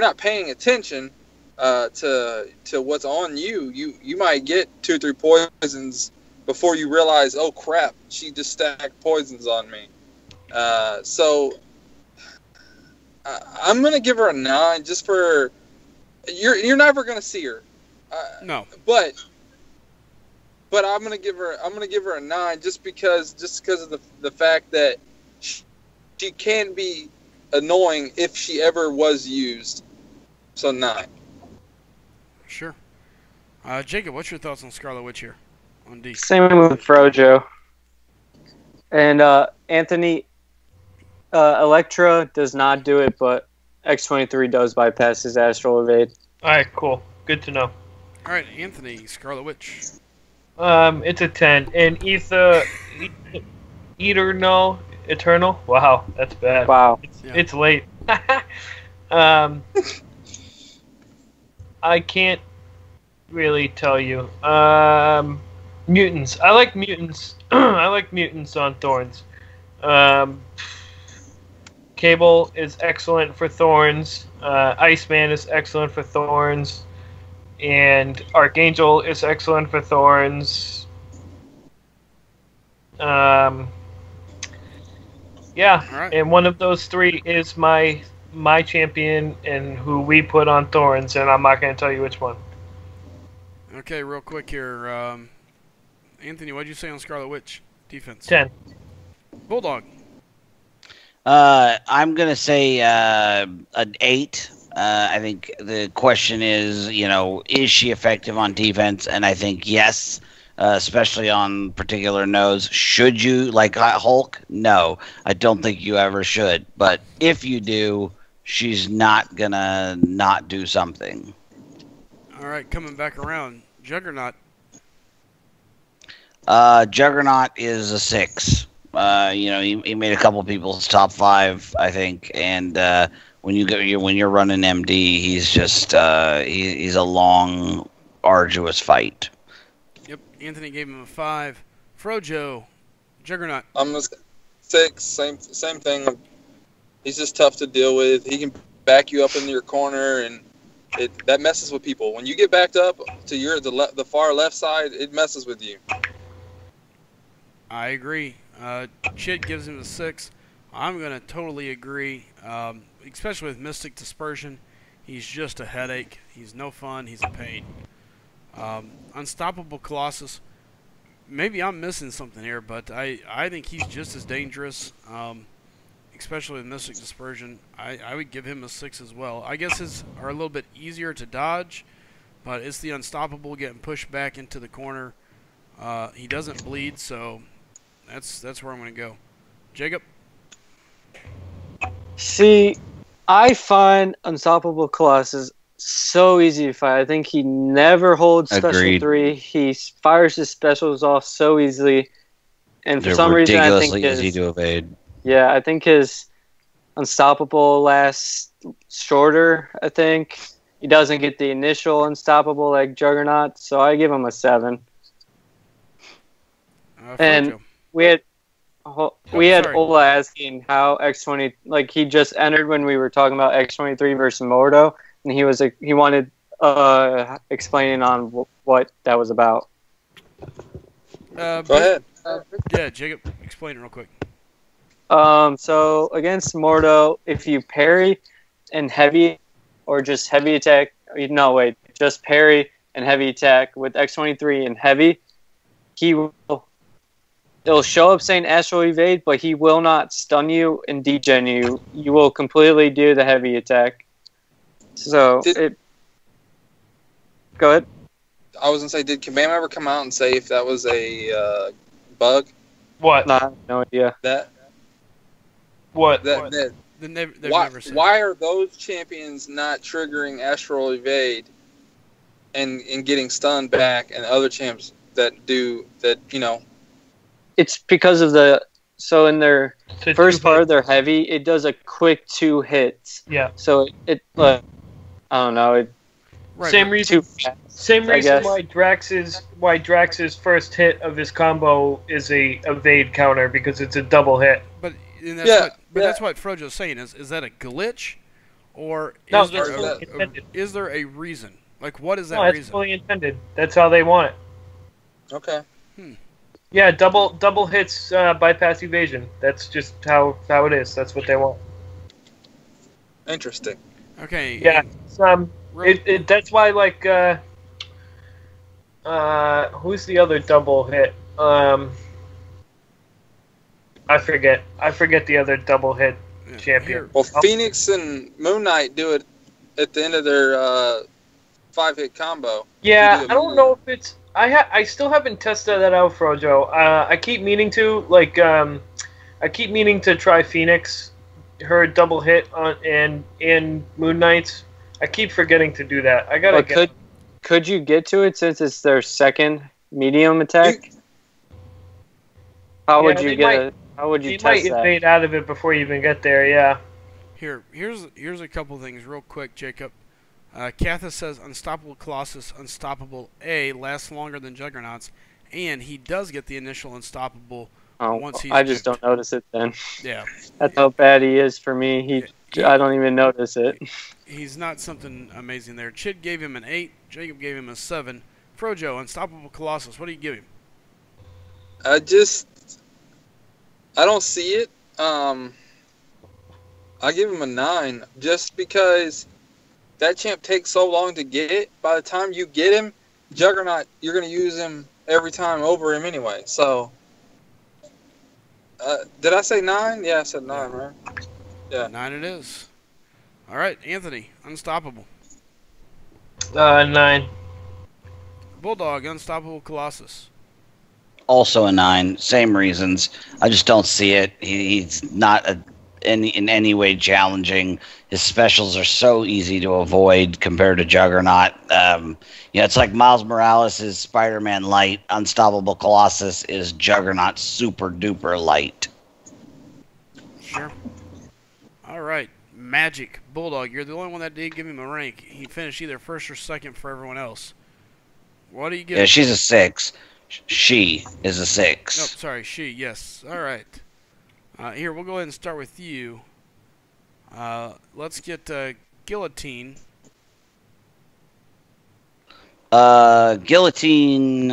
not paying attention to what's on you, you might get 2-3 poisons before you realize, oh crap, she just stacked poisons on me. So I'm gonna give her a 9 just for you're never gonna see her. No. But I'm gonna give her a 9 just because of the fact that she can be annoying if she ever was used. So 9. Sure. Jacob, what's your thoughts on Scarlet Witch here on D? Same with Frojo. And Anthony, Electra does not do it, but X23 does bypass his astral evade. All right, cool. Good to know. All right, Anthony, Scarlet Witch. It's a 10. And Eternal. Wow, that's bad. Wow. It's late. I can't really tell you. Mutants. I like mutants. I like mutants on Thorns. Cable is excellent for Thorns. Iceman is excellent for Thorns. And Archangel is excellent for Thorns. Yeah, right. And one of those 3 is my champion and who we put on Thorns, and I'm not going to tell you which one. Okay, real quick here. Anthony, what'd you say on Scarlet Witch defense? 10. Bulldog. I'm gonna say an 8. I think the question is, is she effective on defense? And I think yes, especially on particular nodes. Should you, like Hulk? No, I don't think you ever should. But if you do, she's not gonna not do something. All right, coming back around. Juggernaut. Juggernaut is a 6. He made a couple people's top 5, I think, and when you're running MD, he's just he's a long, arduous fight. Yep, Anthony gave him a 5. Frojo, Juggernaut. I'm gonna 6. Same thing. He's just tough to deal with. He can back you up into your corner, and that messes with people. When you get backed up to the far left side, it messes with you. I agree. Chid gives him a 6. I'm going to totally agree, especially with Mystic Dispersion. He's just a headache. He's no fun. He's a pain. Unstoppable Colossus. Maybe I'm missing something here, but I think he's just as dangerous, especially with Mystic Dispersion. I would give him a 6 as well. I guess his are a little bit easier to dodge, but it's the Unstoppable getting pushed back into the corner. He doesn't bleed, so That's where I'm going to go. Jacob? See, I find Unstoppable Colossus so easy to fight. I think he never holds special Agreed. 3. He fires his specials off so easily. And for They're some reason, I think ridiculously easy to evade. yeah, I think his Unstoppable lasts shorter, I think. He doesn't get the initial Unstoppable like Juggernaut, so I give him a 7. And Frojo. we had sorry. Ola asking how X20, like he just entered when we were talking about X23 versus Mordo, and he wanted explaining on what that was about. Go ahead. Yeah, Jacob, explain it real quick. So against Mordo, if you parry and heavy, or just heavy attack, no wait, just parry and heavy attack with X23 and heavy, it'll show up saying Astral Evade, but he will not stun you and degen you. You will completely do the heavy attack. So go ahead. I was gonna say, did Kabam ever come out and say if that was a bug? What? Nah, no idea. What? They've Why, never said. why are those champions not triggering Astral Evade and getting stunned back, and other champs that do that? It's because of in their So first two part of hits. their heavy, it does a quick 2 hits. Yeah. So I don't know, Right, Same but- reason. too fast. Same I reason guess. why Drax's first hit of his combo is a evade counter, because it's a double hit. But and that's Yeah, what, but yeah. that's what Frojo's saying. Is that a glitch, or No, is there that's fully intended. is there a reason? Like, what is that No, it's reason? fully intended. That's how they want it. Okay. Yeah, double hits bypass evasion. That's just how it is. That's what they want. Interesting. Okay. Yeah. and real- That's why who's the other double hit? I forget the other double hit yeah, champion. here- Well, Phoenix and Moon Knight do it at the end of their 5-hit combo. Yeah, You do I don't know if it's. I still haven't tested that out, Frojo. I keep meaning to try Phoenix, her double hit on and Moon Knight's. I keep forgetting to do that. I gotta But get. could you get to it since it's their second medium attack? How would Yeah, you they get might- it? How would you You might test that? evade out of it before you even get there. Yeah. Here's a couple things real quick, Jacob. Kathis says Unstoppable Colossus, Unstoppable A lasts longer than Juggernauts, and he does get the initial Unstoppable. Oh, once he's I just picked. don't notice it then. Yeah, That's how bad he is for me. I don't even notice it. he's not something amazing there. Chid gave him an 8. Jacob gave him a 7. Frojo, Unstoppable Colossus, what do you give him? I don't see it. I give him a 9 just because that champ takes so long to get. By the time you get him, Juggernaut, you're going to use him every time over him anyway. So, did I say 9? Yeah, I said 9, right? Yeah. 9 it is. All right, Anthony, Unstoppable. 9. Bulldog, Unstoppable Colossus. Also a 9. Same reasons. I just don't see it. He's not in any way challenging. His specials are so easy to avoid compared to Juggernaut. It's like Miles Morales is Spider-Man light. Unstoppable Colossus is Juggernaut super duper light. Sure. All right, Magic Bulldog. You're the only one that did give him a rank. He finished either first or second for everyone else. What do you give? Yeah, she's a 6. She is a 6. Nope, sorry, she. Yes. All right. Here, we'll go ahead and start with you. Let's get Guillotine. Guillotine.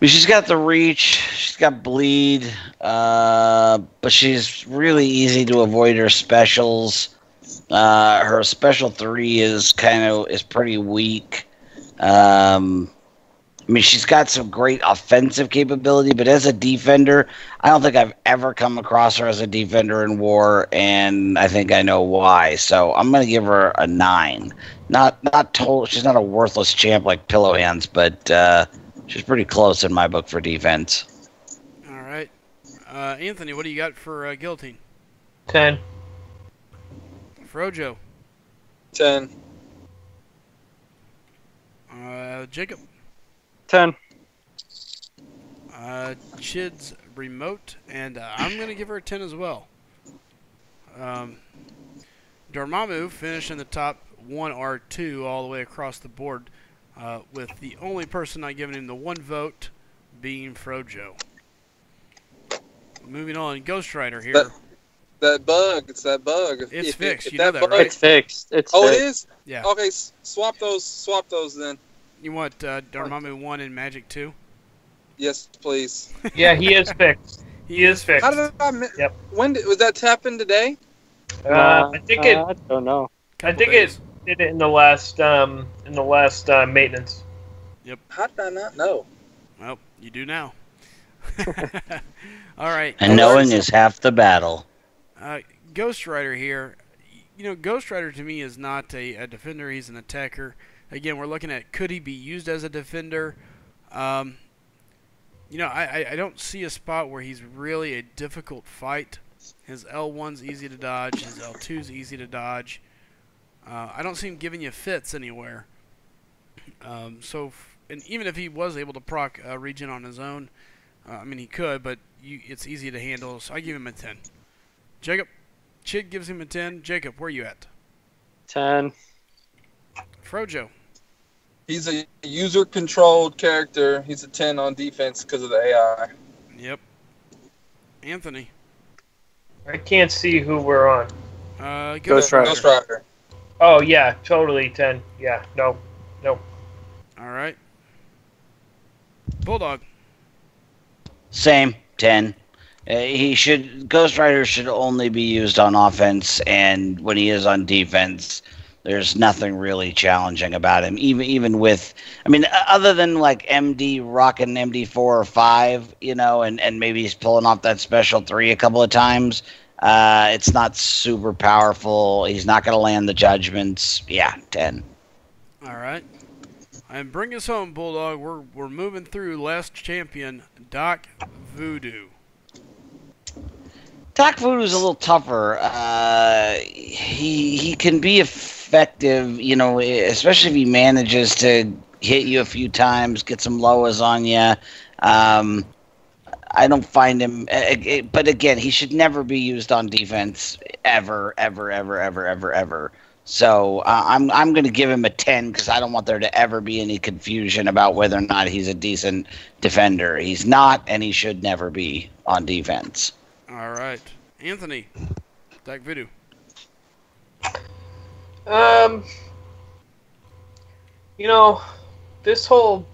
She's got the reach. She's got bleed. But she's really easy to avoid her specials. Her special 3 is pretty weak. She's got some great offensive capability, but as a defender, I don't think I've ever come across her as a defender in war, and I think I know why. So I'm going to give her a 9. Not total. She's not a worthless champ like Pillow Hands, but She's pretty close in my book for defense. All right. Anthony, what do you got for guillotine? 10. Frojo. 10. Jacob. 10. Chid's remote, and I'm going to give her a 10 as well. Dormammu finished in the top 1 or 2 all the way across the board, with the only person not giving him the 1 vote being Frojo. Moving on, Ghost Rider here. That bug. It's that bug. It's fixed. If You know that, bug- right? It's fixed. It's Oh, fixed. it is? Yeah. Okay, swap those then. You want Dormammu 1 and Magic 2? Yes, please. Yeah, he is fixed. He is fixed. How did I Yep. was that happen today? I think it. I don't know. I think it did it in the last maintenance. How did I not know? Well, you do now. All right. And knowing is half the battle. Ghost Rider here. You know, Ghost Rider to me is not a defender. He's an attacker. Again, we're looking at could he be used as a defender? You know, I don't see a spot where he's really a difficult fight. His L1's easy to dodge. His L2's easy to dodge. I don't see him giving you fits anywhere. And even if he was able to proc regen on his own, I mean, he could, but it's easy to handle, so I give him a 10. Jacob, Chid gives him a 10. Jacob, where are you at? 10. Frojo. He's a user-controlled character. He's a 10 on defense because of the AI. Yep. Anthony. I can't see who we're on. Ghost Rider. Ghost Rider. Oh yeah, totally 10. Yeah, no. All right. Bulldog. Same, 10. Ghost Rider should only be used on offense, and when he is on defense, there's nothing really challenging about him. Even with, I mean, other than like MD rocking MD4 or 5, you know, and maybe he's pulling off that special 3 a couple of times. It's not super powerful. He's not going to land the judgments. Yeah, 10. All right. And bring us home, Bulldog. We're moving through last champion, Doc Voodoo. Doc Voodoo's a little tougher. He can be effective, you know, especially if he manages to hit you a few times, get some lowas on you. I don't find him, but again, he should never be used on defense ever. So I'm going to give him a 10 because I don't want there to ever be any confusion about whether or not he's a decent defender. He's not, and he should never be on defense. All right. Anthony. Doc Voodoo. You know, this whole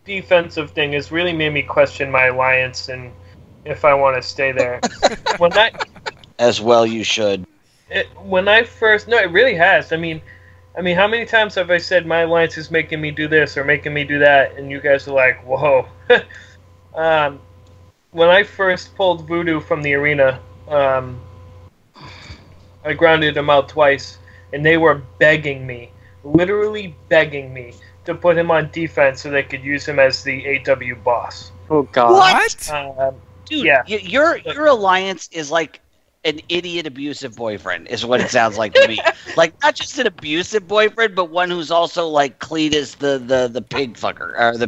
defensive thing has really made me question my alliance and if I want to stay there. As well you should. It really has. I mean, how many times have I said my alliance is making me do this or making me do that, and you guys are like, whoa. When I first pulled Voodoo from the arena, I grounded him out twice, and they were begging me, literally begging me, to put him on defense so they could use him as the AW boss. Oh, God. What? Dude, yeah. Your alliance is like an idiot abusive boyfriend is what it sounds like to me. Like, not just an abusive boyfriend, but one who's also like Cletus the pig fucker, or the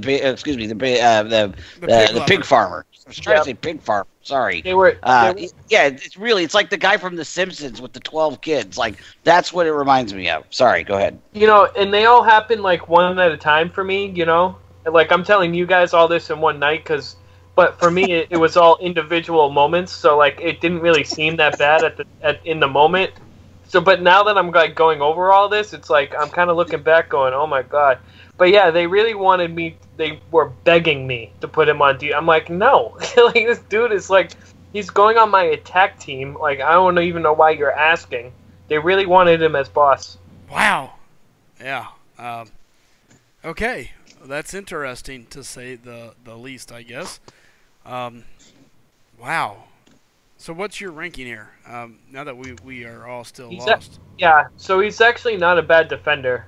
pig farmer. I was trying to say pig farmer. Sorry. They were yeah, it's like the guy from The Simpsons with the 12 kids. Like, that's what it reminds me of. Sorry, go ahead. You know, and they all happen like one at a time for me, you know? Like, I'm telling you guys all this in one night but for me, it was all individual moments, so like it didn't really seem that bad in the moment. So, but now that I'm like going over all this, it's like I'm kind of looking back, going, "Oh my god!" But yeah, they really wanted me. They were begging me to put him on D. I'm like, no, like this dude is like, he's going on my attack team. Like, I don't even know why you're asking. They really wanted him as boss. Wow. Yeah. Okay. Well, that's interesting to say the least, I guess. Wow. So what's your ranking here? Now that we are all still lost. Yeah, so he's actually not a bad defender.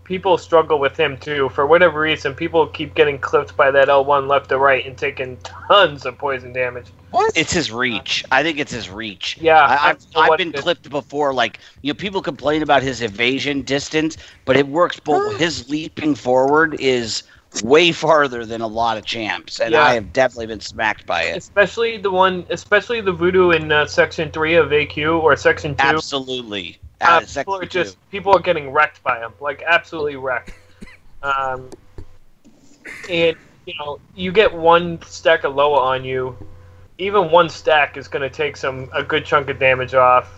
people struggle with him too. For whatever reason, people keep getting clipped by that L1 left to right and taking tons of poison damage. What? It's his reach. I think it's his reach. Yeah, I don't know I've what been it is. clipped before. Like, people complain about his evasion distance, but it works both. His leaping forward is way farther than a lot of champs, and Yeah. I have definitely been smacked by it. Especially the voodoo in Section 3 of AQ or Section 2. Absolutely. People are getting wrecked by him, like absolutely wrecked. And you get one stack of Loa on you. Even one stack is going to take a good chunk of damage off.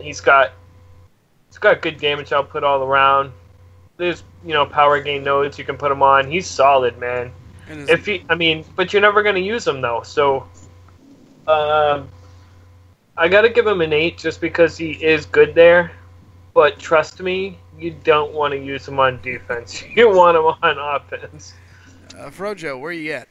He's got good damage output all around. There's power gain nodes you can put him on. He's solid, man. But you're never going to use him though. So, I got to give him an 8 just because he is good there. But trust me, you don't want to use him on defense. You want him on offense. Frojo, where you at?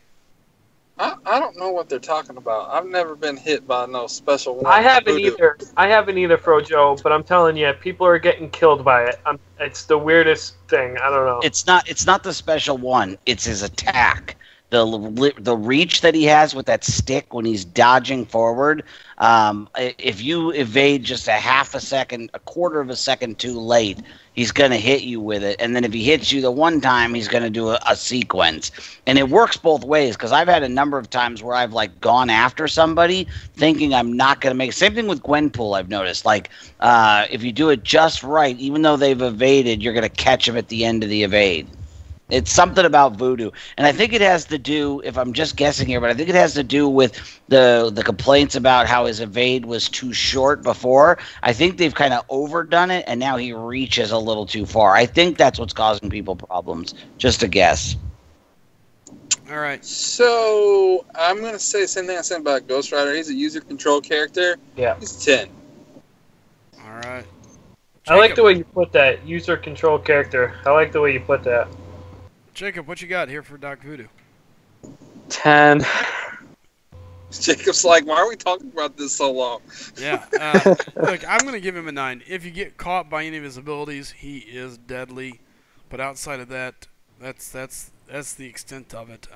I don't know what they're talking about. I've never been hit by no special one. I haven't voodoo. either. I haven't either, Frojo. But I'm telling you, people are getting killed by it. It's the weirdest thing. I don't know. It's not the special one. It's his attack. The reach that he has with that stick when he's dodging forward. If you evade just a half a second, a quarter of a second too late, he's going to hit you with it. And then if he hits you the one time, he's going to do a sequence. And it works both ways, because I've had a number of times where I've gone after somebody thinking I'm not going to make it. Same thing with Gwenpool, I've noticed. If you do it just right, even though they've evaded, you're going to catch them at the end of the evade. It's something about voodoo. And I think it has to do, if I'm just guessing here, but I think it has to do with the complaints about how his evade was too short before. I think they've kind of overdone it, and now he reaches a little too far. I think that's what's causing people problems. Just a guess. All right. So, I'm going to say the same thing I said about Ghost Rider. He's a user control character. Yeah. He's 10. All right. I like the way you put that. User control character. I like the way you put that. Jacob, what you got here for Doc Voodoo? 10. Jacob's like, why are we talking about this so long? Yeah. Look, I'm going to give him a 9. If you get caught by any of his abilities, he is deadly. But outside of that, that's the extent of it.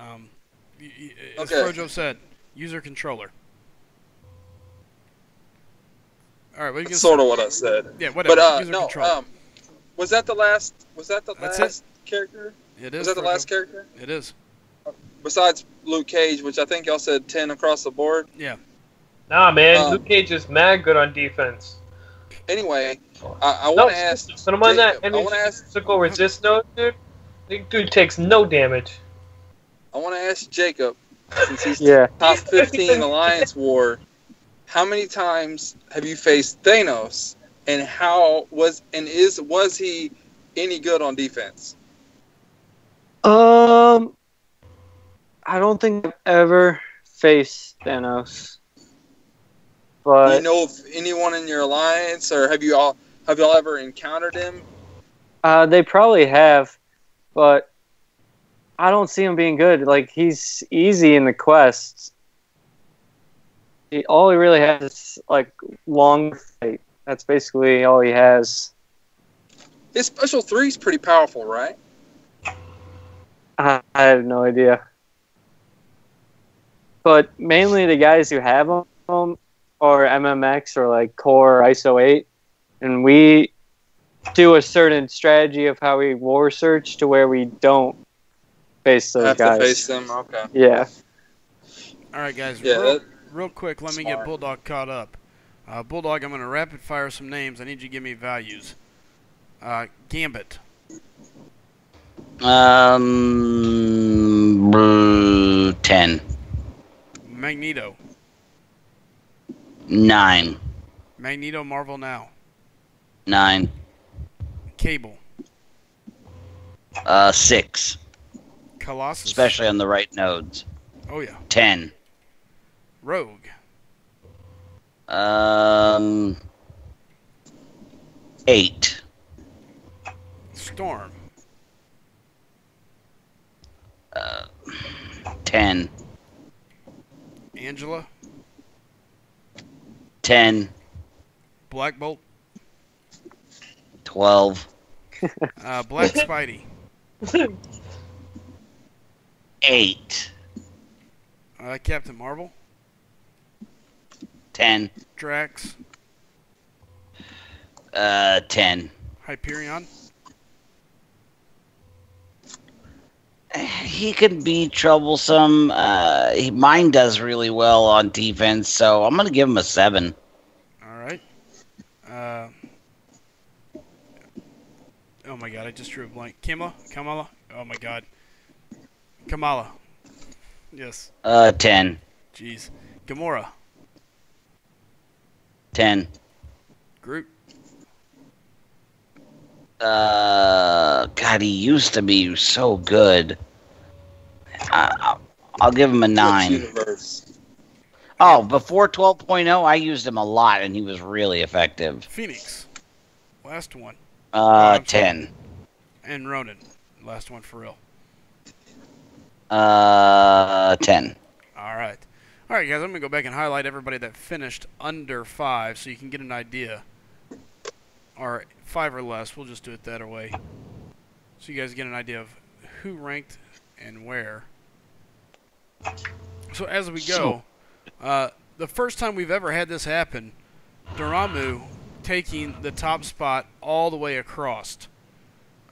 As Frojo said, user controller. All right, what are you That's gonna sort say? of what I said. Yeah, whatever. But user no, controller. was that the last? Was that the That's last character? It is. Was that the Frojo. last character? It is. Besides Luke Cage, which I think y'all said 10 across the board. Yeah. Nah, man. Luke Cage is mad good on defense. Anyway, I want to ask. Put him on that Jacob, I want to ask. physical resist node, dude. The dude takes no damage. I want to ask Jacob, since he's Yeah. top 15 Alliance War, how many times have you faced Thanos, and was he any good on defense? I don't think I've ever faced Thanos. Do But you know of anyone in your alliance, or have y'all ever encountered him? they probably have, but I don't see him being good. He's easy in the quests. All he really has is long fight. That's basically all he has. His special 3 is pretty powerful, right? I have no idea. But mainly the guys who have them are MMX or Core or ISO 8. And we do a certain strategy of how we war search to where we don't face those Have guys. to face them. Okay. Yeah. All right, guys. Yeah. Real quick, let me get Smart. Bulldog caught up. Bulldog, I'm going to rapid fire some names. I need you to give me values. Gambit. 10. Magneto. 9. Magneto Marvel Now. 9. Cable. 6. Colossus. Especially on the right nodes. Oh, yeah. 10. Rogue. 8. Storm. 10. Angela. 10. Black Bolt. 12. Black Spidey. 8. Captain Marvel. 10. Drax. 10. Hyperion. He can be troublesome. Mine does really well on defense, so I'm going to give him a 7. All right. Oh my god, I just drew a blank. Kamala. Oh my god. Kamala. Yes. 10. Jeez. Gamora. 10. Groot. God, he used to be so good. I'll give him a 9. Universe. Oh, before 12.0, I used him a lot, and he was really effective. Phoenix. Last one. 10. And Ronan. Last one for real. 10. All right. All right, guys, I'm going to go back and highlight everybody that finished under 5 so you can get an idea. Or 5 or less. We'll just do it that way. So you guys get an idea of who ranked and where. So as we go, the first time we've ever had this happen, Dormammu taking the top spot all the way across.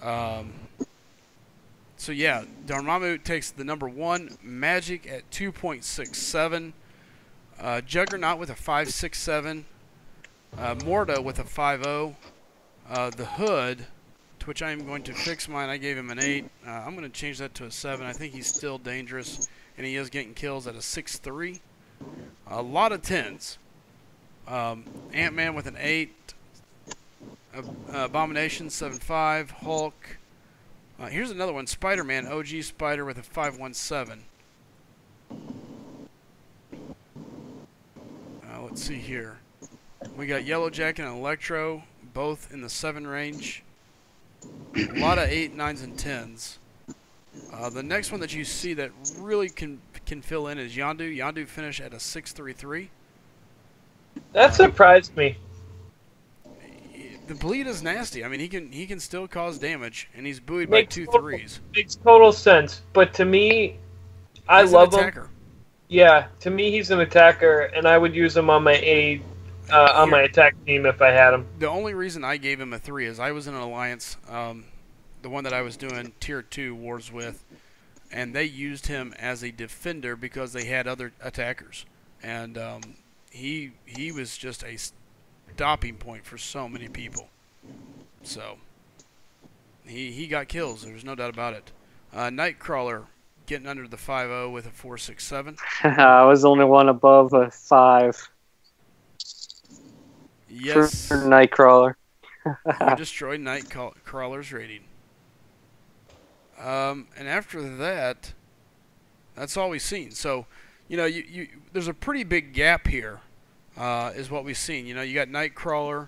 So yeah, Dormammu takes the number 1, Magic at 2.67, Juggernaut with a 5.67, Morta with a 5.0, the Hood, to which I am going to fix mine. I gave him an 8. I'm going to change that to a 7. I think he's still dangerous, and he is getting kills at a 6.3. A lot of 10s. Ant-Man with an 8. Abomination 7.5. Hulk. Here's another one. Spider-Man, OG Spider with a 5.17. Let's see here. We got Yellow Jacket and Electro, both in the 7 range. A lot of 8, 9s, and 10s. The next one that you see that really can fill in is Yondu. Yondu finished at a 6.33. That surprised me. The bleed is nasty. I mean, he can still cause damage, and he's buoyed by 2 3s. Makes total sense. But to me, I love him. Yeah, to me he's an attacker, and I would use him on my my attack team if I had him. The only reason I gave him a 3 is I was in an alliance, the one that I was doing Tier 2 wars with, and they used him as a defender because they had other attackers, and he was just a stopping point for so many people. So he got kills. There's no doubt about it. Nightcrawler getting under the 5.0 with a 4.67. I was the only one above a 5. Yes. For Nightcrawler. You destroyed Nightcrawler's rating. And after that, that's all we've seen. So, you know, there's a pretty big gap here, is what we've seen. You know, you got Nightcrawler.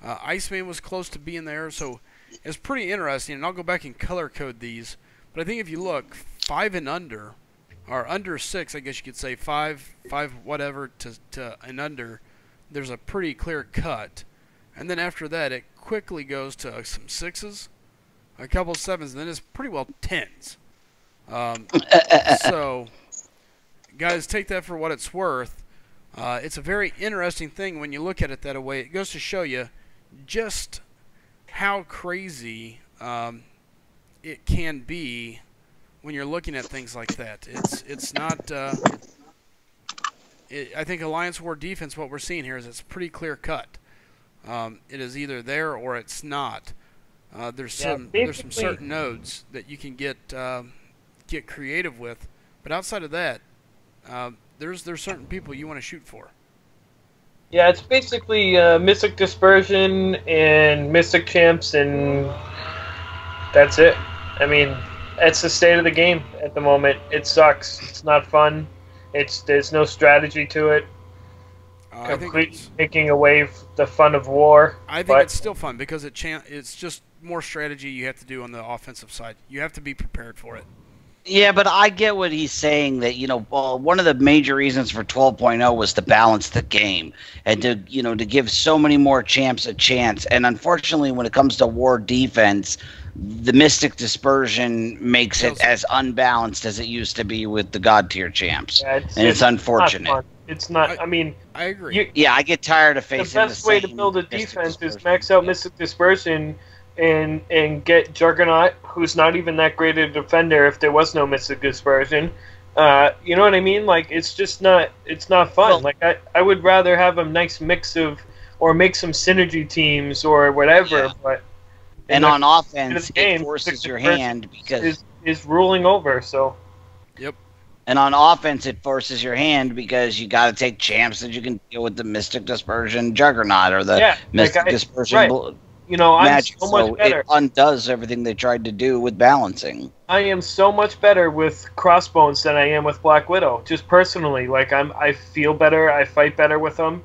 Iceman was close to being there, so it's pretty interesting. And I'll go back and color code these. But I think if you look, 5 and under, or under 6, I guess you could say 5 whatever to and under, there's a pretty clear cut. And then after that, it quickly goes to some 6s, a couple 7s, and then it's pretty well 10s. So, guys, take that for what it's worth. It's a very interesting thing when you look at it that way. It goes to show you just how crazy it can be when you're looking at things like that. It's not. I think Alliance War defense. What we're seeing here is it's pretty clear cut. It is either there or it's not. There's some certain nodes that you can get creative with, but outside of that, there's certain people you want to shoot for. Yeah, it's basically Mystic Dispersion and Mystic Champs, and that's it. I mean, that's the state of the game at the moment. It sucks. It's not fun. There's no strategy to it. Completely taking away the fun of war. I think it's still fun because it's just more strategy you have to do on the offensive side. You have to be prepared for it. Yeah, but I get what he's saying, that, one of the major reasons for 12.0 was to balance the game and to give so many more champs a chance. And unfortunately, when it comes to war defense, the Mystic Dispersion makes it as unbalanced as it used to be with the God tier champs. Yeah, it's unfortunate. Not fun. It's not. I mean, I agree. I get tired of facing the best way to build a defense is max out Mystic Dispersion and get Juggernaut, who's not even that great a defender if there was no Mystic Dispersion. You know what I mean? Like, it's just not. It's not fun. Well, I would rather have a nice mix of, or make some synergy teams or whatever. Yeah. But and on offense, game, it forces your hand because is ruling over. So. Yep. And on offense, it forces your hand because you got to take champs that you can deal with the Mystic Dispersion Juggernaut or the Mystic Dispersion. Right. I'm magic. so much better. It undoes everything they tried to do with balancing. I am so much better with Crossbones than I am with Black Widow. Just personally, I feel better. I fight better with him.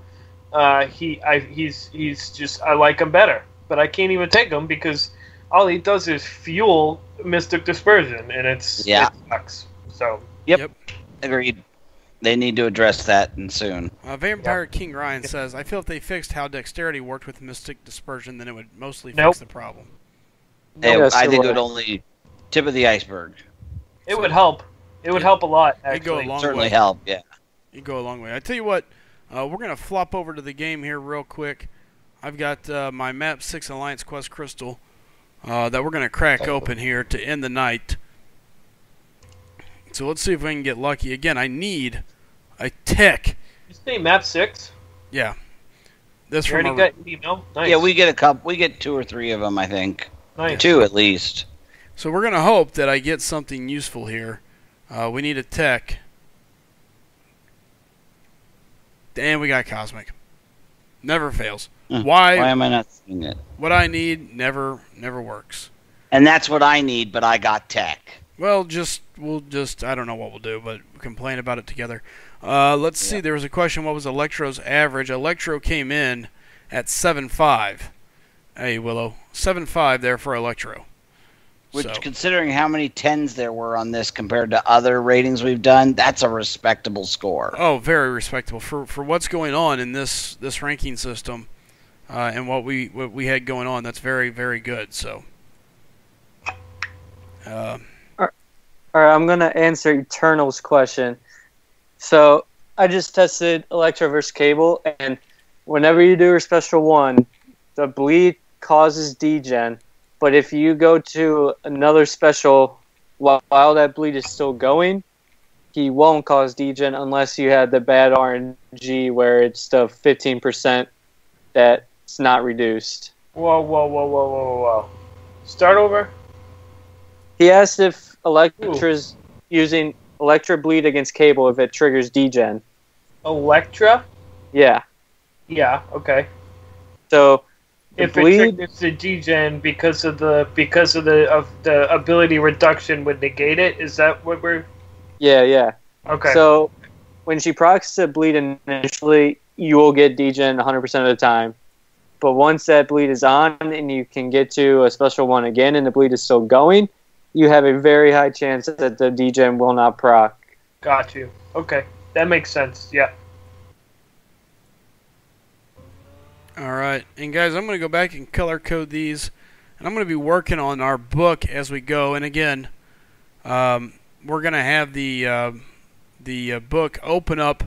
He's just, I like him better, but I can't even take him because all he does is fuel Mystic Dispersion, and it sucks. So. Yep. Agreed. They need to address that, and soon. Vampire King Ryan says, I feel if they fixed how dexterity worked with Mystic Dispersion, then it would mostly fix the problem. I think it would only tip of the iceberg. It would help. It would help a lot, actually. It'd go a long certainly way. Help, yeah. It'd go a long way. I tell you what, we're going to flop over to the game here real quick. I've got my Map 6 Alliance Quest Crystal that we're going to crack open here to end the night. So let's see if we can get lucky. Again, I need a tech. You say Map 6? Yeah. This you already got an email? Nice. Yeah, we get a couple. We get 2 or 3 of them, I think. Nice. 2 at least. So we're going to hope that I get something useful here. We need a tech. And we got Cosmic. Never fails. Why am I not seeing it? What I need never works. And that's what I need, but I got tech. Well, we'll just, I don't know what we'll do, but we'll complain about it together. Let's see, there was a question, what was Electro's average? Electro came in at 7.5. Hey, Willow. 7.5 there for Electro. Which, considering how many 10s there were on this compared to other ratings we've done, that's a respectable score. Oh, very respectable. For what's going on in this ranking system and what we had going on, that's very, very good. So, All right, I'm going to answer Eternal's question. So I just tested Electro versus Cable, and whenever you do a special one, the bleed causes degen. But if you go to another special while that bleed is still going, he won't cause degen unless you had the bad RNG where it's the 15% that's not reduced. Whoa. Start over? He asked if Electra's using Electra bleed against Cable if it triggers degen. Electra? Yeah. Yeah, okay. So if it triggers the degen because of the ability reduction would negate it, is that what we're? Yeah. Okay. So when she procs to bleed initially, you will get degen 100% of the time. But once that bleed is on and you can get to a special one again and the bleed is still going, you have a very high chance that the degen will not proc. Got you. Okay. That makes sense. Yeah. Alright, and guys, I'm going to go back and color code these, and I'm going to be working on our book as we go, and again, we're going to have the book open up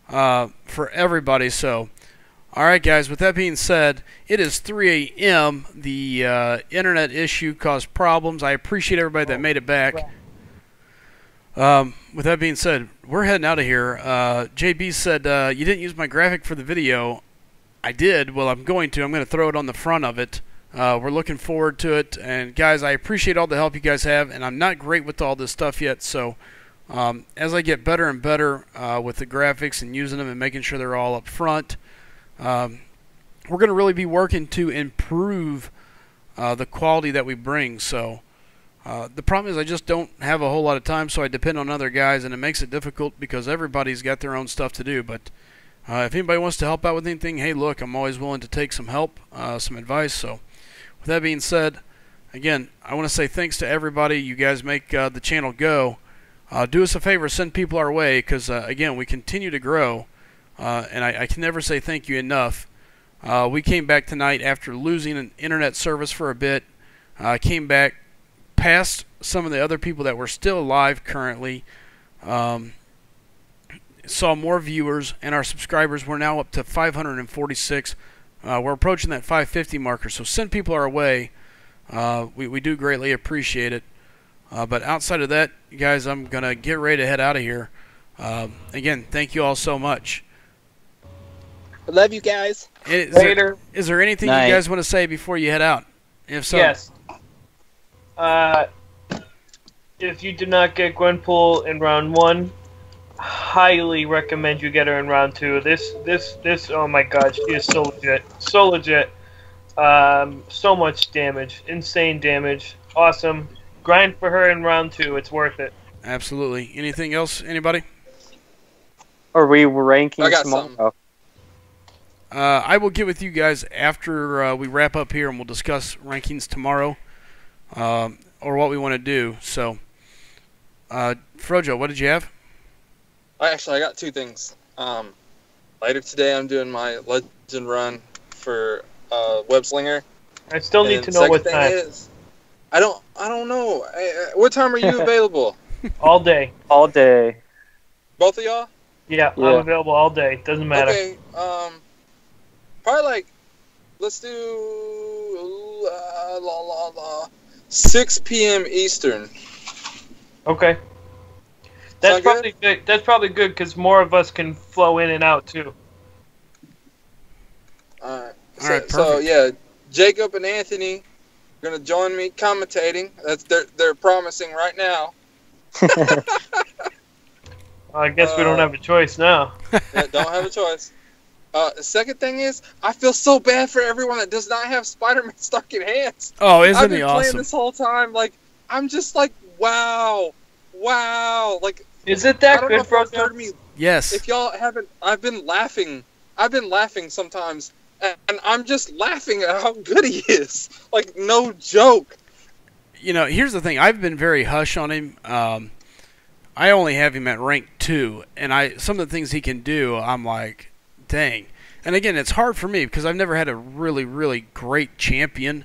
for everybody, so, alright guys, with that being said, it is 3 a.m., the internet issue caused problems. I appreciate everybody that made it back. With that being said, we're heading out of here. JB said, you didn't use my graphic for the video. I did. Well, I'm going to throw it on the front of it. We're looking forward to it. And, guys, I appreciate all the help you guys have. And I'm not great with all this stuff yet. So, as I get better and better with the graphics and using them and making sure they're all up front, we're going to really be working to improve the quality that we bring. So, the problem is I just don't have a whole lot of time, so I depend on other guys. And it makes it difficult because everybody's got their own stuff to do. But if anybody wants to help out with anything, hey, look, I'm always willing to take some help, some advice. So, with that being said, again, I want to say thanks to everybody. You guys make the channel go. Do us a favor, send people our way, because, again, we continue to grow, and I can never say thank you enough. We came back tonight after losing an internet service for a bit. Came back past some of the other people that were still alive currently. Saw more viewers, and our subscribers were now up to 546. We're approaching that 550 marker, so send people our way. We do greatly appreciate it. But outside of that, guys, I'm going to get ready to head out of here. Again, thank you all so much. I love you guys. Later. Is there anything Night. you guys want to say before you head out? If so, Yes. If you did not get Gwenpool in round 1, highly recommend you get her in round 2. This, oh my god, she is so legit. So legit. So much damage. Insane damage. Awesome. Grind for her in round 2. It's worth it. absolutely. Anything else, anybody? Are we ranking I got tomorrow? something. I will get with you guys after we wrap up here, and we'll discuss rankings tomorrow, or what we want to do. So, Frojo, what did you have? I got 2 things. Later today, I'm doing my legend run for Web Slinger. I still need And to know second what thing time. is, I don't know. What time are you available? All day. All day. Both of y'all? Yeah, Yeah. I'm available all day. Doesn't matter. Okay. Probably like, let's do 6 p.m. Eastern. Okay. That's Sound probably good. That's probably good because more of us can flow in and out too. Alright. All right, So perfect. yeah, Jacob and Anthony are gonna join me commentating. That's they're promising right now. I guess we don't have a choice now. Yeah, don't have a choice. The second thing is, I feel so bad for everyone that does not have Spider-Man stuck in hands. Oh, isn't I've he been playing awesome? this whole time. Like, I'm just like, wow. Like, Is it I that don't know good, if y'all bro? heard me. Yes. If y'all haven't, I've been laughing sometimes, and I'm just laughing at how good he is. Like, no joke. You know, here's the thing. I've been very hush on him. I only have him at rank 2, and some of the things he can do, I'm like, dang. And again, it's hard for me because I've never had a really, really great champion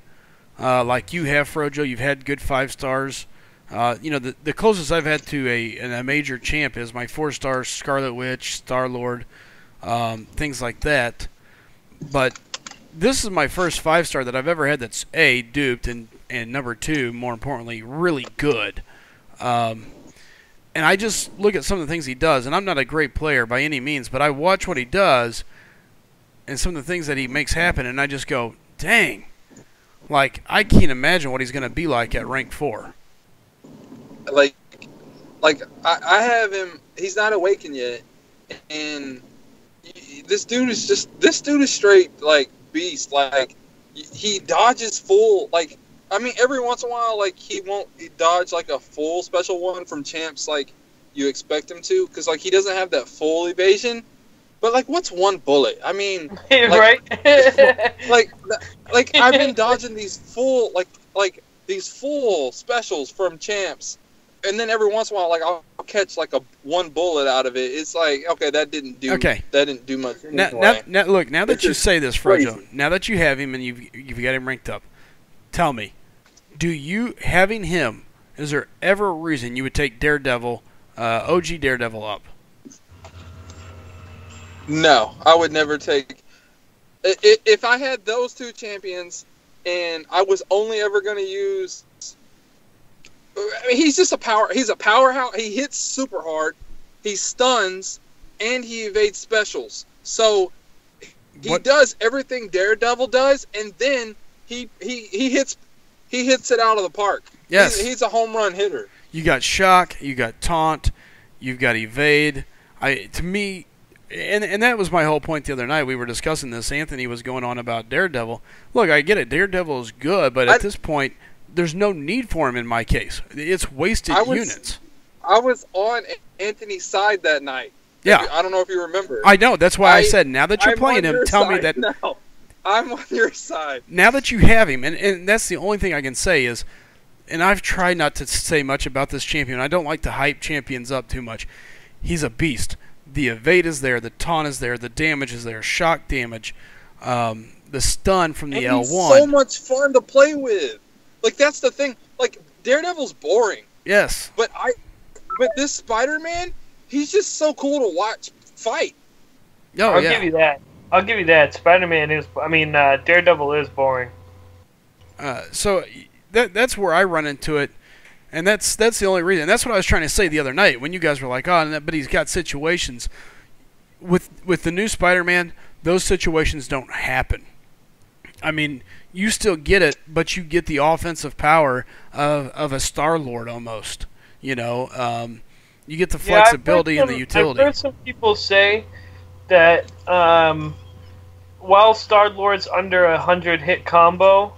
like you have, Frojo. You've had good 5 stars. You know, the closest I've had to a major champ is my 4-star Scarlet Witch, Star-Lord, things like that. But this is my first 5-star that I've ever had that's A, duped, and number 2, more importantly, really good. And I just look at some of the things he does, and I'm not a great player by any means, but I watch what he does and some of the things that he makes happen, and I just go, dang. Like, I can't imagine what he's going to be like at rank 4. Like I have him. He's not awakened yet, and this dude is straight like beast. Like, he dodges full. Like, I mean, every once in a while, like, he won't dodge like a full special one from champs like you expect him to, because like he doesn't have that full evasion. But like, what's one bullet? I mean, Right? like I've been dodging these full these full specials from champs, and then every once in a while, like, I'll catch like one bullet out of it. It's like, okay, that didn't do much. Now, look, now that It's you just say this, crazy. Frojo, now that you have him and you've got him ranked up, tell me, do you, having him, is there ever a reason you would take Daredevil, OG Daredevil up? No, I would never take. If I had those 2 champions, and I was only ever going to use. I mean, he's just a power. He's a powerhouse. He hits super hard. He stuns, and he evades specials. So he does everything Daredevil does, and then he hits it out of the park. Yes, he's a home run hitter. You got shock, you got taunt, you've got evade. To me, and that was my whole point the other night. We were discussing this. Anthony was going on about Daredevil. Look, I get it. Daredevil is good, but at this point, there's no need for him in my case. It's wasted units. I was on Anthony's side that night. Yeah. I don't know if you remember. I know. That's why I said, now that you're playing him, tell me that. now. I'm on your side. Now that you have him, and that's the only thing I can say is, and I've tried not to say much about this champion. I don't like to hype champions up too much. He's a beast. The evade is there, the taunt is there, the damage is there, shock damage, the stun from the And L1. he's so much fun to play with. Like, that's the thing. Like, Daredevil's boring. Yes. But this Spider-Man, he's just so cool to watch fight. Oh, I'll yeah. give you that. I'll give you that. Spider-Man is. I mean, Daredevil is boring. So that's where I run into it, and that's the only reason. That's what I was trying to say the other night when you guys were like, "Oh, but he's got situations." With the new Spider-Man, those situations don't happen. I mean, you still get it, but you get the offensive power of a Star-Lord almost. You know, you get the flexibility and the utility. I've heard some people say that while Star-Lord's under 100 hit combo,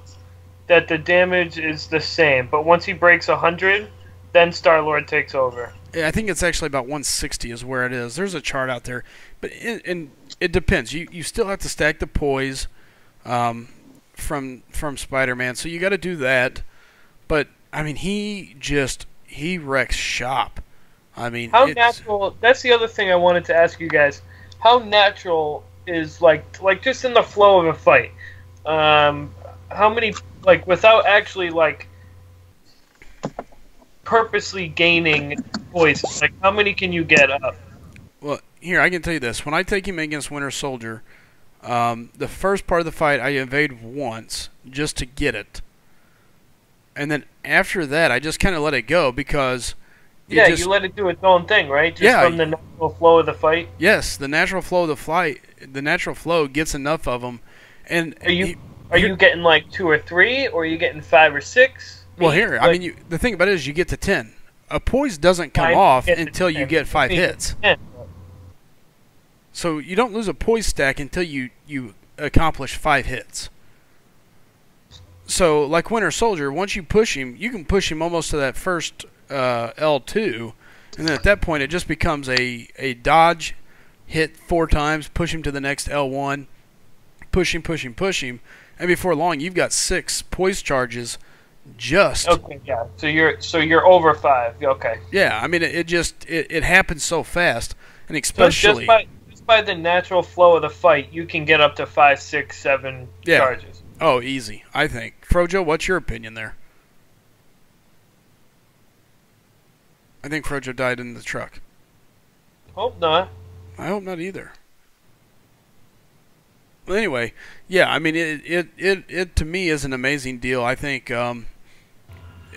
that the damage is the same, but once he breaks 100, then Star-Lord takes over. Yeah, I think it's actually about 160 is where it is. There's a chart out there, but it depends. You still have to stack the poise from Spider-Man, so you got to do that. But I mean, he wrecks shop. I mean, how natural? That's the other thing I wanted to ask you guys. How natural is like just in the flow of a fight? How many, like, without actually, like, purposely gaining points, like, how many can you get up? Well, here, I can tell you this. When I take him against Winter Soldier, the first part of the fight, I evade once just to get it. And then after that, I just kind of let it go because... you let it do its own thing, right? Just from the natural flow of the fight? Yes, the natural flow of the fight, the natural flow gets enough of them. And Are you getting like 2 or 3, or are you getting 5 or 6? Well, here, I mean, the thing about it is you get to 10. A poise doesn't come off until you get 5 hits. So you don't lose a poise stack until you accomplish 5 hits. So, like Winter Soldier, once you push him, you can push him almost to that first L2, and then at that point it just becomes a dodge, hit 4 times, push him to the next L1, push him, and before long you've got 6 poise charges. Okay, yeah. So you're over 5. Okay. Yeah, I mean it happens so fast, and especially so just by the natural flow of the fight, you can get up to 5, 6, 7 charges. Oh, easy. I think. Frojo, what's your opinion there? I think Frojo died in the truck. Hope not. I hope not either. Well, anyway, yeah, I mean it to me is an amazing deal. I think and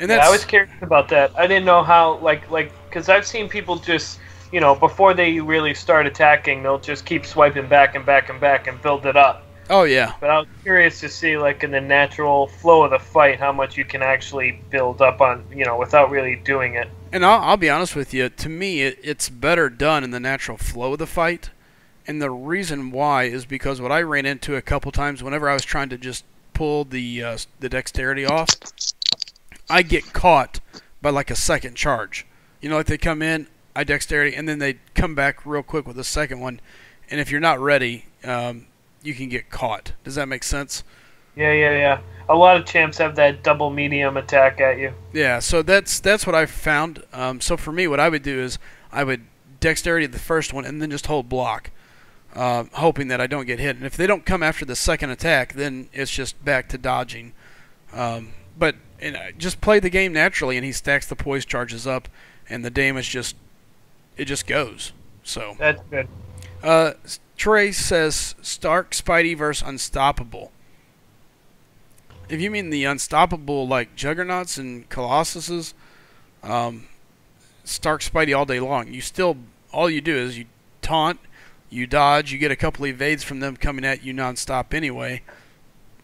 that's, I was curious about that. I didn't know how, like, because I've seen people just, before they really start attacking, they'll just keep swiping back and back and back and build it up. Oh, yeah. But I was curious to see, like, in the natural flow of the fight, how much you can actually build up on, without really doing it. And I'll be honest with you, to me, it's better done in the natural flow of the fight. And the reason why is because what I ran into a couple times whenever I was trying to just pull the dexterity off, I get caught by like a second charge. Like they come in, I dexterity, and then they come back real quick with a second one. And if you're not ready, you can get caught. Does that make sense? Yeah. A lot of champs have that double medium attack at you. Yeah, so that's what I've found. So for me, what I would do is I would dexterity the first one and then just hold block, hoping that I don't get hit. And if they don't come after the second attack, then it's just back to dodging. But just play the game naturally, and he stacks the poise charges up, and the damage just goes. So that's good. Trey says Stark, Spidey versus Unstoppable. If you mean the Unstoppable like Juggernauts and Colossuses, Stark, Spidey all day long. All you do is you taunt, you dodge, you get a couple evades from them coming at you nonstop anyway.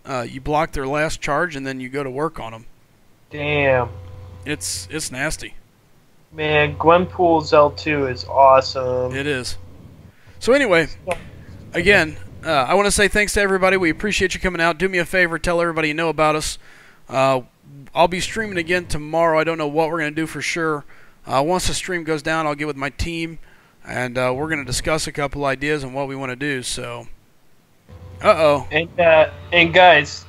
You block their last charge, and then you go to work on them. Damn. It's nasty. Man, Gwenpool's L2 is awesome. It is. So anyway, again, I want to say thanks to everybody. We appreciate you coming out. Do me a favor, tell everybody you know about us. I'll be streaming again tomorrow. I don't know what we're going to do for sure. Once the stream goes down, I'll get with my team, and we're going to discuss a couple ideas on what we want to do. So Uh-oh. And guys,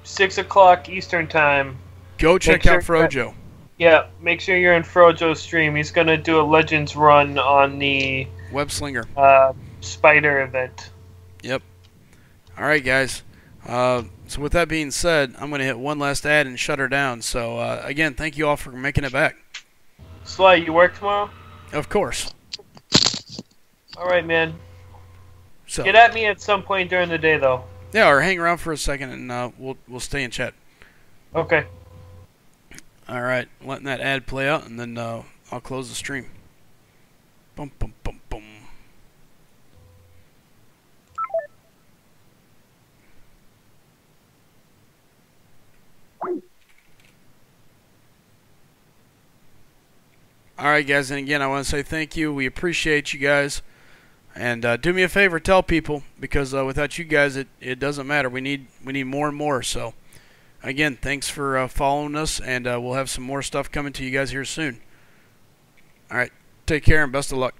6 o'clock Eastern time. Go check out Frojo. Yeah, make sure you're in Frojo's stream. He's gonna do a Legends run on the Web Slinger. Spider event. Yep. All right, guys. So with that being said, I'm going to hit one last ad and shut her down. So, again, thank you all for making it back. Sly, you work tomorrow? Of course. All right, man. So Get at me at some point during the day, though. yeah, or hang around for a second, and we'll stay in chat. Okay. All right, letting that ad play out, and then I'll close the stream. Bum, bum, bum, bum. All right, guys, and again, I want to say thank you. We appreciate you guys. And do me a favor, tell people, because without you guys, it doesn't matter. We need more and more. So, again, thanks for following us, and we'll have some more stuff coming to you guys here soon. All right, take care and best of luck.